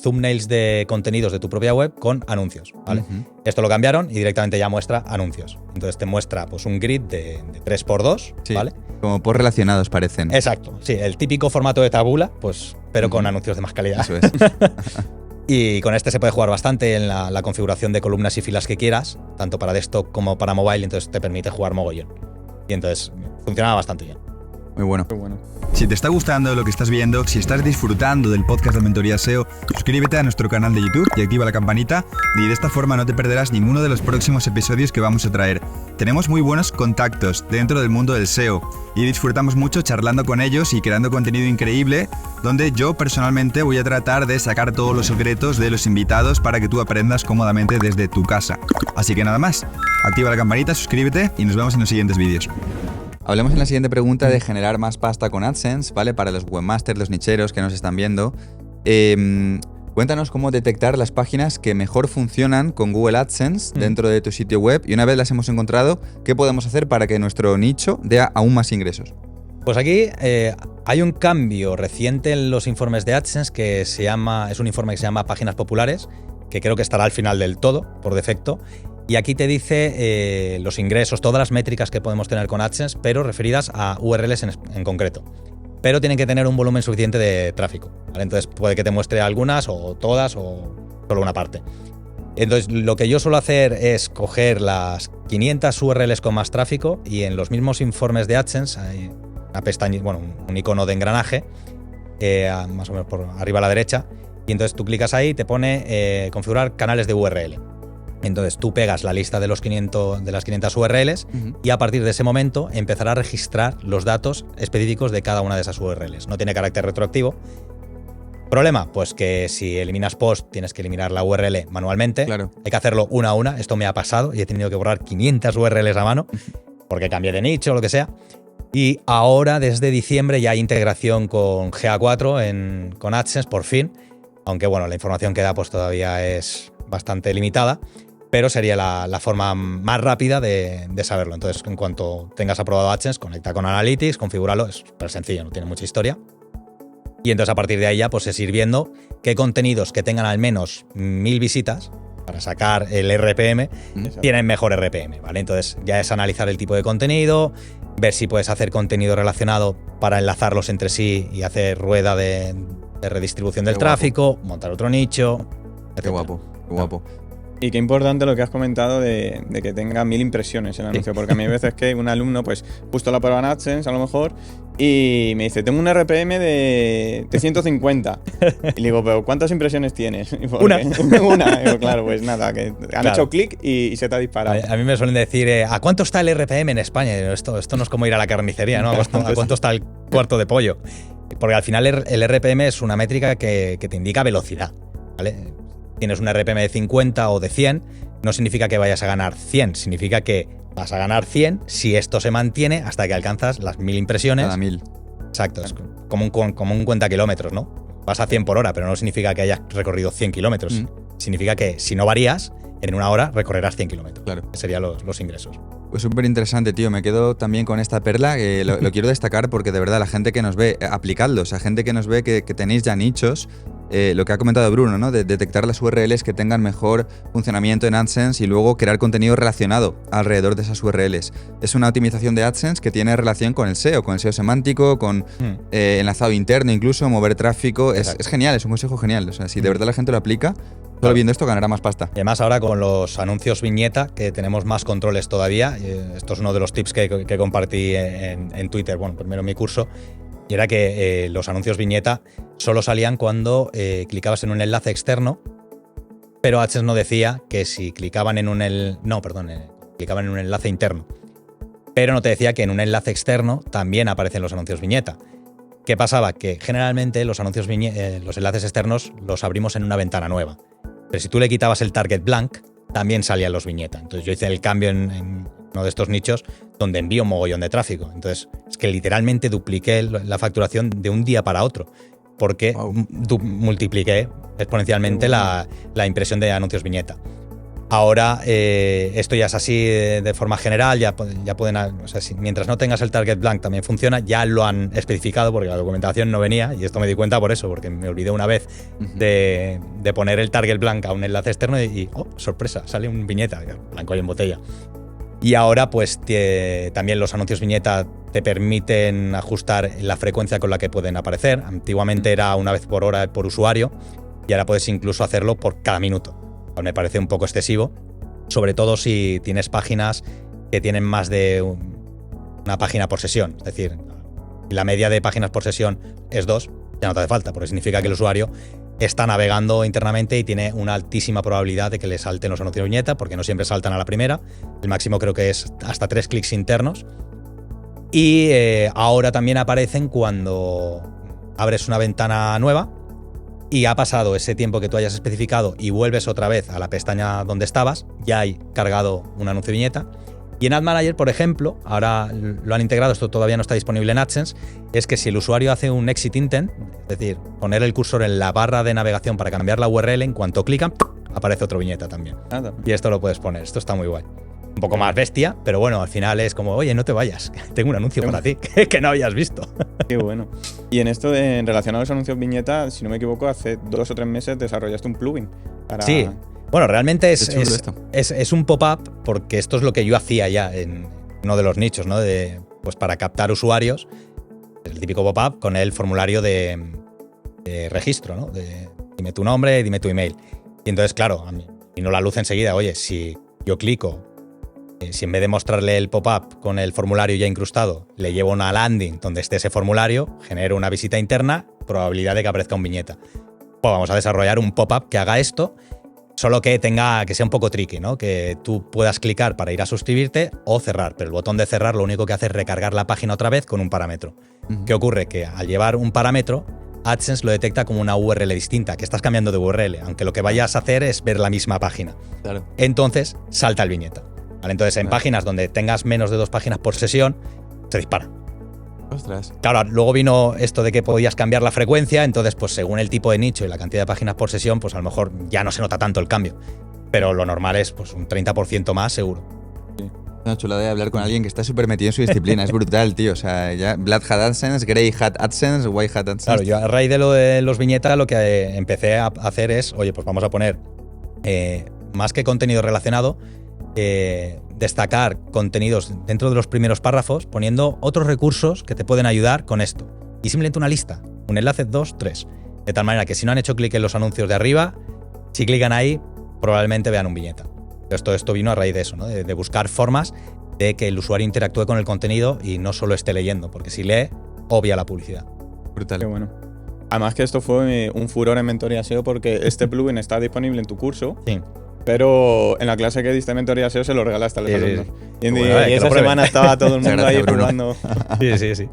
thumbnails de contenidos de tu propia web con anuncios, ¿vale? Esto lo cambiaron y directamente ya muestra anuncios. Entonces te muestra pues un grid de 3x2, ¿vale? Como por relacionados parecen. Exacto, sí, el típico formato de tabula, pues, pero con anuncios de más calidad. Eso es. Y con este se puede jugar bastante en la configuración de columnas y filas que quieras, tanto para desktop como para mobile, entonces te permite jugar mogollón. Y entonces funcionaba bastante bien. Muy bueno. Qué bueno. Si te está gustando lo que estás viendo, si estás disfrutando del podcast de Mentoría SEO, suscríbete a nuestro canal de YouTube y activa la campanita, y de esta forma no te perderás ninguno de los próximos episodios que vamos a traer. Tenemos muy buenos contactos dentro del mundo del SEO y disfrutamos mucho charlando con ellos y creando contenido increíble, donde yo personalmente voy a tratar de sacar todos los secretos de los invitados para que tú aprendas cómodamente desde tu casa. Así que nada más, activa la campanita, suscríbete y nos vemos en los siguientes vídeos. Hablemos en la siguiente pregunta de generar más pasta con AdSense, ¿vale? Para los webmasters, los nicheros que nos están viendo. Cuéntanos cómo detectar las páginas que mejor funcionan con Google AdSense dentro de tu sitio web, y una vez las hemos encontrado, ¿qué podemos hacer para que nuestro nicho dé aún más ingresos? Pues aquí hay un cambio reciente en los informes de AdSense que es un informe que se llama Páginas Populares, que creo que estará al final del todo, por defecto. Y aquí te dice los ingresos, todas las métricas que podemos tener con AdSense, pero referidas a URLs en concreto. Pero tienen que tener un volumen suficiente de tráfico, ¿vale? Entonces puede que te muestre algunas o todas o solo una parte. Entonces lo que yo suelo hacer es coger las 500 URLs con más tráfico y en los mismos informes de AdSense hay una pestaña, un icono de engranaje, más o menos por arriba a la derecha, y entonces tú clicas ahí y te pone configurar canales de URL. Entonces tú pegas la lista de las 500 URLs y a partir de ese momento empezará a registrar los datos específicos de cada una de esas URLs. No tiene carácter retroactivo. ¿Problema? Pues que si eliminas post tienes que eliminar la URL manualmente. Claro. Hay que hacerlo una a una. Esto me ha pasado y he tenido que borrar 500 URLs a mano porque cambié de nicho o lo que sea. Y ahora, desde diciembre, ya hay integración con GA4 con AdSense, por fin. Aunque bueno, la información que da pues todavía es bastante limitada. Pero sería la forma más rápida de saberlo. Entonces, en cuanto tengas aprobado AdSense, conecta con Analytics, configúralo, es súper sencillo, no tiene mucha historia. Y entonces a partir de ahí ya pues es ir viendo qué contenidos que tengan al menos 1000 visitas para sacar el RPM tienen mejor RPM, ¿vale? Entonces ya es analizar el tipo de contenido, ver si puedes hacer contenido relacionado para enlazarlos entre sí y hacer rueda de redistribución del tráfico, montar otro nicho, etc. Qué guapo, qué guapo. Y qué importante lo que has comentado de que tenga 1000 impresiones el anuncio, porque a mí hay veces que un alumno, pues justo la prueba en AdSense a lo mejor, y me dice, tengo un RPM de 150. Y le digo, pero ¿cuántas impresiones tienes? Una. Una. Digo, claro, pues nada, que han hecho clic y se te ha disparado. A mí me suelen decir, ¿a cuánto está el RPM en España? Esto no es como ir a la carnicería, ¿no? ¿A cuánto está el cuarto de pollo? Porque al final el RPM es una métrica que te indica velocidad, ¿vale? Tienes un RPM de 50 o de 100, no significa que vayas a ganar 100, significa que vas a ganar 100 si esto se mantiene hasta que alcanzas las 1000 impresiones. Cada 1000. Exacto, es como un cuenta kilómetros, ¿no? Vas a 100 por hora, pero no significa que hayas recorrido 100 kilómetros. Significa que si no varías, en una hora recorrerás 100 kilómetros. Claro. Que serían los ingresos. Pues súper interesante, tío. Me quedo también con esta perla. Lo quiero destacar porque de verdad la gente que nos ve, aplicadlo. O sea, gente que nos ve que tenéis ya nichos. Lo que ha comentado Bruno, ¿no? De detectar las URLs que tengan mejor funcionamiento en AdSense y luego crear contenido relacionado alrededor de esas URLs. Es una optimización de AdSense que tiene relación con el SEO semántico, con enlazado interno incluso, mover tráfico. Es genial, es un consejo genial. O sea, si de verdad la gente lo aplica, solo viendo esto ganará más pasta. Y además ahora con los anuncios viñeta, que tenemos más controles todavía. Esto es uno de los tips que compartí en Twitter, bueno, primero en mi curso. Y era que los anuncios viñeta solo salían cuando clicabas en un enlace externo, pero AdSense no decía que si clicaban en clicaban en un enlace interno. Pero no te decía que en un enlace externo también aparecen los anuncios viñeta. ¿Qué pasaba? Que generalmente los los enlaces externos los abrimos en una ventana nueva. Pero si tú le quitabas el target blank, también salían los viñeta. Entonces yo hice el cambio en uno de estos nichos donde envío un mogollón de tráfico. Entonces es que literalmente dupliqué la facturación de un día para otro porque multipliqué exponencialmente la impresión de anuncios viñeta. Ahora esto ya es así de forma general, ya pueden, o sea, mientras no tengas el target blank también funciona, ya lo han especificado porque la documentación no venía y esto me di cuenta por eso, porque me olvidé una vez de poner el target blank a un enlace externo y oh, sorpresa, sale un viñeta, blanco y en botella. Y ahora pues también los anuncios viñeta te permiten ajustar la frecuencia con la que pueden aparecer. Antiguamente era una vez por hora por usuario y ahora puedes incluso hacerlo por cada minuto. Me parece un poco excesivo, sobre todo si tienes páginas que tienen más de una página por sesión. Es decir, la media de páginas por sesión es 2, ya no te hace falta, porque significa que el usuario está navegando internamente y tiene una altísima probabilidad de que le salten los anuncios de viñeta, porque no siempre saltan a la primera. El máximo creo que es hasta 3 clics internos. Y ahora también aparecen cuando abres una ventana nueva y ha pasado ese tiempo que tú hayas especificado y vuelves otra vez a la pestaña donde estabas, ya hay cargado un anuncio de viñeta Y en Ad Manager, por ejemplo, ahora lo han integrado, esto todavía no está disponible en AdSense, es que si el usuario hace un exit intent, es decir, poner el cursor en la barra de navegación para cambiar la URL, en cuanto clican, aparece otra viñeta también. Y esto lo puedes poner, esto está muy guay. Un poco más bestia, pero bueno, al final es como, oye, no te vayas, tengo un anuncio para ti que no habías visto. Qué bueno. Y en esto, en relación a los anuncios viñeta, si no me equivoco, hace 2 o 3 meses desarrollaste un plugin para... Sí, bueno, realmente es un pop-up, porque esto es lo que yo hacía ya en uno de los nichos, ¿no? Pues para captar usuarios, el típico pop-up con el formulario de registro, ¿no? Dime tu nombre, dime tu email. Y entonces, claro, a mí vino la luz enseguida, oye, si yo clico, si en vez de mostrarle el pop-up con el formulario ya incrustado, le llevo una landing donde esté ese formulario, genero una visita interna, probabilidad de que aparezca un viñeta. Pues vamos a desarrollar un pop-up que haga esto, solo que sea un poco tricky, ¿no? Que tú puedas clicar para ir a suscribirte o cerrar, pero el botón de cerrar lo único que hace es recargar la página otra vez con un parámetro. ¿Qué ocurre? Que al llevar un parámetro, AdSense lo detecta como una URL distinta, que estás cambiando de URL, aunque lo que vayas a hacer es ver la misma página. Claro. Entonces, salta el viñeta. ¿Vale? Entonces, en páginas donde tengas menos de 2 páginas por sesión, se dispara. Ostras. Claro, luego vino esto de que podías cambiar la frecuencia, entonces, pues según el tipo de nicho y la cantidad de páginas por sesión, pues a lo mejor ya no se nota tanto el cambio. Pero lo normal es pues un 30% más seguro. Una chulada de hablar con alguien que está súper metido en su disciplina. Es brutal, tío. O sea, ya Black Hat AdSense, Grey Hat AdSense, White Hat AdSense. Claro, yo a raíz de lo de los viñetas lo que empecé a hacer es, oye, pues vamos a poner más que contenido relacionado, destacar contenidos dentro de los primeros párrafos, poniendo otros recursos que te pueden ayudar con esto. Y simplemente una lista, un enlace 2, 3. De tal manera que si no han hecho clic en los anuncios de arriba, si clican ahí, probablemente vean un viñeta. Esto vino a raíz de eso, ¿no? De buscar formas de que el usuario interactúe con el contenido y no solo esté leyendo, porque si lee, obvia la publicidad. Brutal. Qué bueno. Además que esto fue un furor en Mentoría SEO porque este plugin está disponible en tu curso. Sí. Pero en la clase que diste en Mentoría SEO se lo regalaste a los alumnos. Sí. Y esa semana estaba todo el mundo ahí jugando. Sí.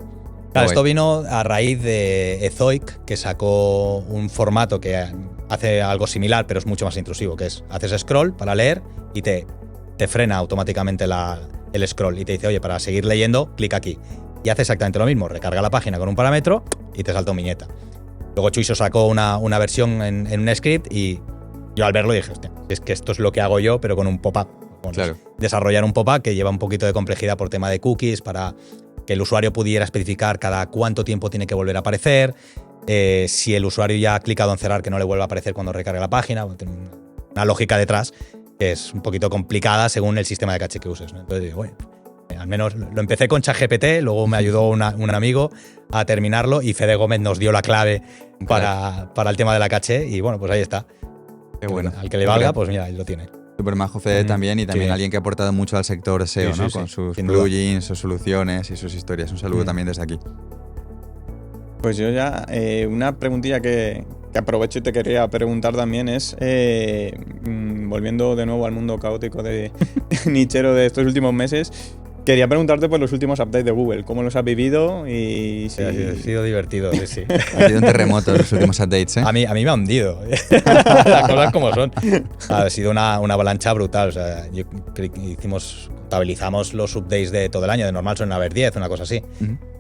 Claro, esto vino a raíz de Ezoic, que sacó un formato que hace algo similar, pero es mucho más intrusivo, que es, haces scroll para leer y te frena automáticamente el scroll y te dice, oye, para seguir leyendo, clic aquí. Y hace exactamente lo mismo, recarga la página con un parámetro y te salta un viñeta. Luego Chuiso sacó una versión en un script y yo al verlo dije, hostia, es que esto es lo que hago yo, pero con un pop-up. Bueno, claro. Desarrollar un pop-up que lleva un poquito de complejidad por tema de cookies, para que el usuario pudiera especificar cada cuánto tiempo tiene que volver a aparecer, si el usuario ya ha clicado en cerrar, que no le vuelva a aparecer cuando recargue la página. Tiene una lógica detrás que es un poquito complicada según el sistema de caché que uses, ¿no? Entonces digo, bueno, al menos lo empecé con ChatGPT, luego me ayudó un amigo a terminarlo y Fede Gómez nos dio la clave para el tema de la caché y bueno, pues ahí está. Qué bueno. Al que le valga, pues mira, ahí lo tiene. Súper majo Fede también, y también alguien que ha aportado mucho al sector SEO, ¿no? Con sus plugins, sus soluciones y sus historias. Un saludo también desde aquí. Pues yo ya, una preguntilla que aprovecho y te quería preguntar también es, volviendo de nuevo al mundo caótico de nichero de estos últimos meses, quería preguntarte por los últimos updates de Google, cómo los has vivido y si... Ha sido divertido, sí. Ha sido un terremoto los últimos updates, ¿eh? A mí me ha hundido. Las cosas como son. Ha sido una avalancha brutal. O sea, contabilizamos los updates de todo el año. De normal suelen haber 10, una cosa así.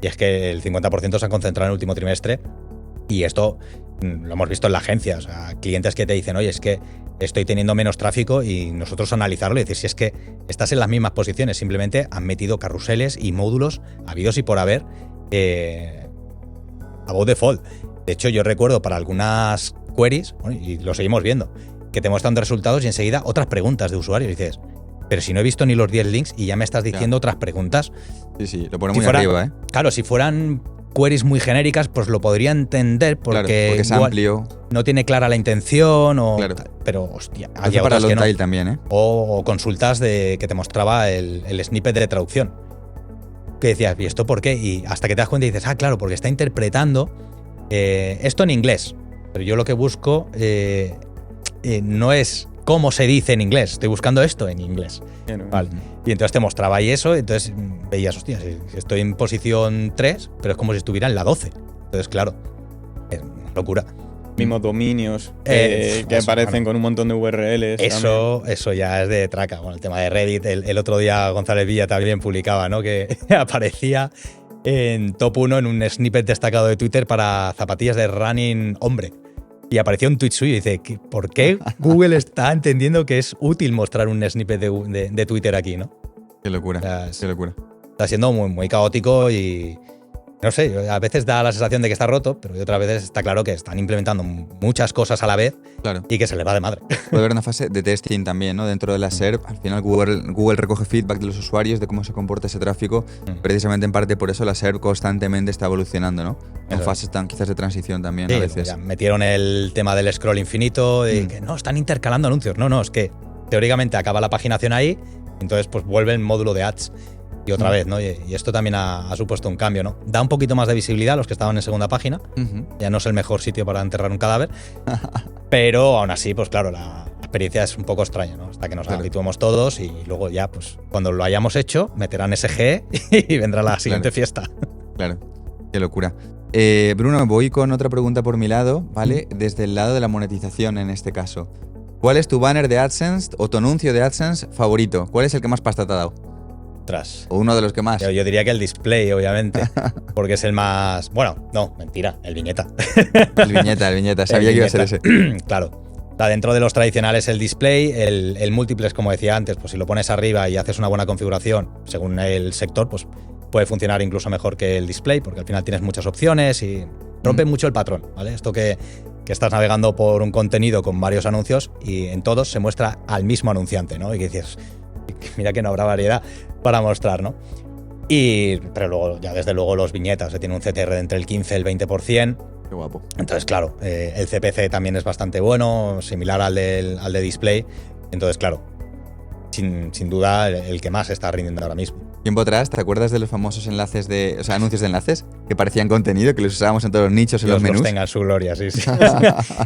Y es que el 50% se ha concentrado en el último trimestre. Y esto lo hemos visto en la agencia. O sea, clientes que te dicen, oye, es que estoy teniendo menos tráfico, y nosotros analizarlo y decir, si es que estás en las mismas posiciones, simplemente han metido carruseles y módulos habidos y por haber above default. De hecho, yo recuerdo para algunas queries, y lo seguimos viendo, que te muestran resultados y enseguida otras preguntas de usuarios. Y dices, pero si no he visto ni los 10 links y ya me estás diciendo otras preguntas. Sí, lo pone muy arriba, ¿eh? Claro, si fueran queries muy genéricas, pues lo podría entender porque es amplio. No tiene clara la intención, pero hostia, hay para long tail también, ¿eh? O consultas que te mostraba el snippet de traducción. Que decías, ¿y esto por qué? Y hasta que te das cuenta y dices, claro, porque está interpretando esto en inglés. Pero yo lo que busco no es cómo se dice en inglés, estoy buscando esto en inglés. Vale. Y entonces te mostraba ahí eso, y entonces veías, hostia, estoy en posición 3, pero es como si estuviera en la 12. Entonces, claro, es una locura. mismos dominios que eso, aparecen bueno. con un montón de URLs. Eso ya es de traca. Bueno, el tema de Reddit, el otro día González Villa también publicaba, ¿no? Que aparecía en top 1 en un snippet destacado de Twitter para zapatillas de running hombre. Y apareció un tweet suyo y dice, ¿por qué Google está entendiendo que es útil mostrar un snippet de Twitter aquí, ¿no? Qué locura, O sea, qué locura. Está siendo muy, muy caótico y no sé, a veces da la sensación de que está roto, pero otras veces está claro que están implementando muchas cosas a la vez Claro. y que se les va de madre. Puede haber una fase de testing también, ¿no? Dentro de la SERP, al final Google recoge feedback de los usuarios de cómo se comporta ese tráfico. Precisamente en parte por eso la SERP constantemente está evolucionando, ¿no? En Eso. fases tan quizás de transición también Sí, a veces. ya metieron el tema del scroll infinito y que no, están intercalando anuncios. No, es que teóricamente acaba la paginación ahí, entonces pues vuelve el módulo de ads. Y otra vez, ¿no? Y esto también ha supuesto un cambio, ¿no? Da un poquito más de visibilidad a los que estaban en segunda página. Ujú. Ya no es el mejor sitio para enterrar un cadáver. Pero aún así, pues claro, la experiencia es un poco extraña, ¿no? Hasta que nos habituemos todos y luego ya, pues cuando lo hayamos hecho, meterán SG y vendrá la siguiente fiesta. Claro, qué locura. Bruno, voy con otra pregunta por mi lado, ¿vale? Desde el lado de la monetización en este caso. ¿Cuál es tu banner de AdSense o tu anuncio de AdSense favorito? ¿Cuál es el que más pasta te ha dado? Ostras. ¿O uno de los que más? Yo diría que el display, obviamente, porque es el más... Bueno, no, mentira, el viñeta. El viñeta. Sabía que iba a ser ese. Claro. Está dentro de los tradicionales el display, el múltiples, como decía antes, pues si lo pones arriba y haces una buena configuración, según el sector, pues puede funcionar incluso mejor que el display, porque al final tienes muchas opciones y rompe mucho el patrón, ¿vale? Esto que estás navegando por un contenido con varios anuncios y en todos se muestra al mismo anunciante, ¿no? Y que dices, mira que no habrá variedad para mostrar, ¿no? Pero luego, ya desde luego, los viñetas, tiene un CTR de entre el 15 y el 20%. Qué guapo. Entonces, claro, el CPC también es bastante bueno, similar al de display. Entonces, claro, sin duda, el que más está rindiendo ahora mismo. Tiempo atrás, ¿te acuerdas de los famosos enlaces anuncios de enlaces que parecían contenido, que los usábamos en todos los nichos, en los menús? Los tengan su gloria, sí.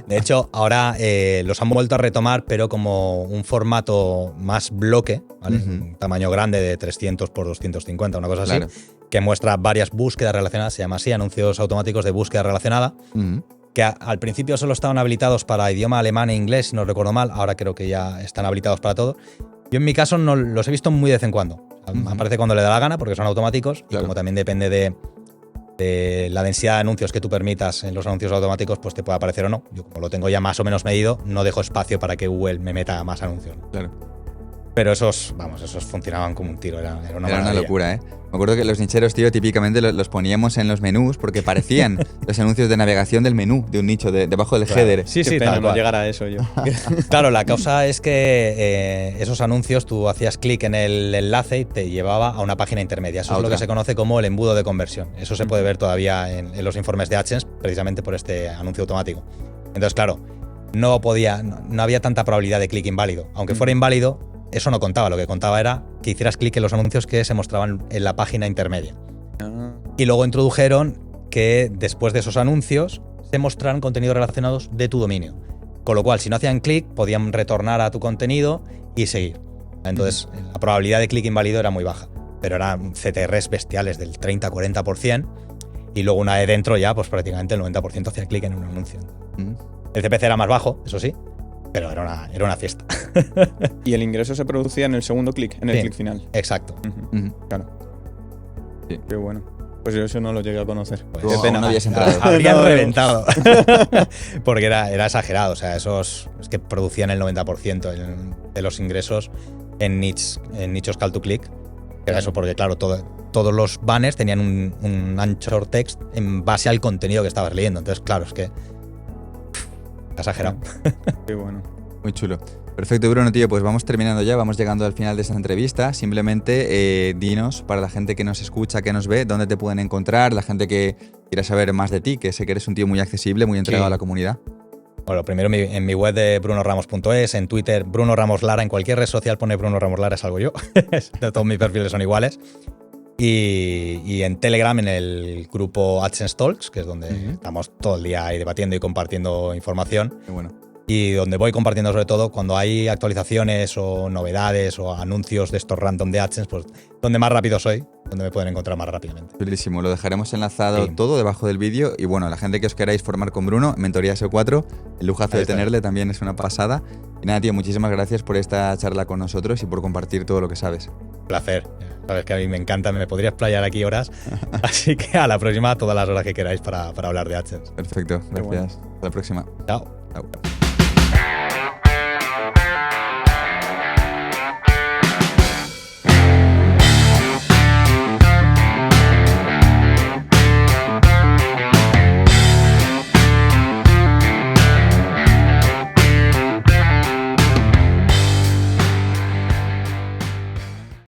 De hecho, ahora los han vuelto a retomar, pero como un formato más bloque, ¿vale? Un tamaño grande de 300 por 250, una cosa así, Claro. que muestra varias búsquedas relacionadas, se llama así, anuncios automáticos de búsqueda relacionada, que al principio solo estaban habilitados para idioma alemán e inglés, si no recuerdo mal, ahora creo que ya están habilitados para todo. Yo en mi caso no los he visto muy de vez en cuando. Me aparece cuando le da la gana, porque son automáticos, Claro. y como también depende de la densidad de anuncios que tú permitas en los anuncios automáticos, pues te puede aparecer o no. Yo como lo tengo ya más o menos medido, no dejo espacio para que Google me meta más anuncios. Claro. Pero esos funcionaban como un tiro, era una Era una maravilla. locura, ¿eh? Me acuerdo que los nicheros, tío, típicamente los poníamos en los menús porque parecían los anuncios de navegación del menú de un nicho, debajo del Claro. header. Sí, Qué sí, pena tal no cual. llegar a eso yo. Claro, la causa es que esos anuncios tú hacías clic en el enlace y te llevaba a una página intermedia. Eso A es lo otra. que se conoce como el embudo de conversión. Eso se puede ver todavía en los informes de AdSense, precisamente por este anuncio automático. Entonces, claro, no había tanta probabilidad de clic inválido. Aunque fuera inválido, eso no contaba. Lo que contaba era que hicieras clic en los anuncios que se mostraban en la página intermedia. Y luego introdujeron que después de esos anuncios se mostraran contenidos relacionados de tu dominio. Con lo cual, si no hacían clic, podían retornar a tu contenido y seguir. Entonces, la probabilidad de clic inválido era muy baja. Pero eran CTRs bestiales del 30-40%. Y luego una vez dentro ya, pues prácticamente el 90% hacía clic en un anuncio. El CPC era más bajo, eso sí, pero era una fiesta. Y el ingreso se producía en el segundo clic, en el Sí. clic final. Exacto. Claro. Sí. Qué bueno. Pues yo eso no lo llegué a conocer. Pues Tú aún no habías entrado. Habrían No, reventado. Porque era exagerado. O sea, es que producían el 90% de los ingresos en nichos call to click. Era eso porque, claro, todos los banners tenían un anchor text en base al contenido que estabas leyendo. Entonces, claro, es que exagerado. Qué bueno. Muy chulo. Perfecto, Bruno, tío, pues vamos terminando ya, vamos llegando al final de esta entrevista. Simplemente dinos, para la gente que nos escucha, que nos ve, dónde te pueden encontrar, la gente que quiera saber más de ti, que sé que eres un tío muy accesible, muy entregado Sí. a la comunidad. Bueno, primero en mi web de brunoramos.es, en Twitter, Bruno Ramos Lara, en cualquier red social pone Bruno Ramos Lara, salgo yo. Todos mis perfiles son iguales. Y en Telegram, en el grupo AdSense Talks, que es donde estamos todo el día ahí debatiendo y compartiendo información. Qué bueno. Y donde voy compartiendo sobre todo cuando hay actualizaciones o novedades o anuncios de estos random de AdSense, pues donde más rápido soy, donde me pueden encontrar más rápidamente. Chulísimo, lo dejaremos enlazado Sí. todo debajo del vídeo. Y bueno, la gente que os queráis formar con Bruno, Mentoría SEO4, el lujazo Ahí de está. tenerle también es una pasada. Y nada, tío, muchísimas gracias por esta charla con nosotros y por compartir todo lo que sabes. Placer. Sabes que a mí me encanta, me podría explayar aquí horas. Así que a la próxima, todas las horas que queráis para hablar de AdSense. Perfecto, gracias. bueno. Hasta la próxima. Chao. Chao.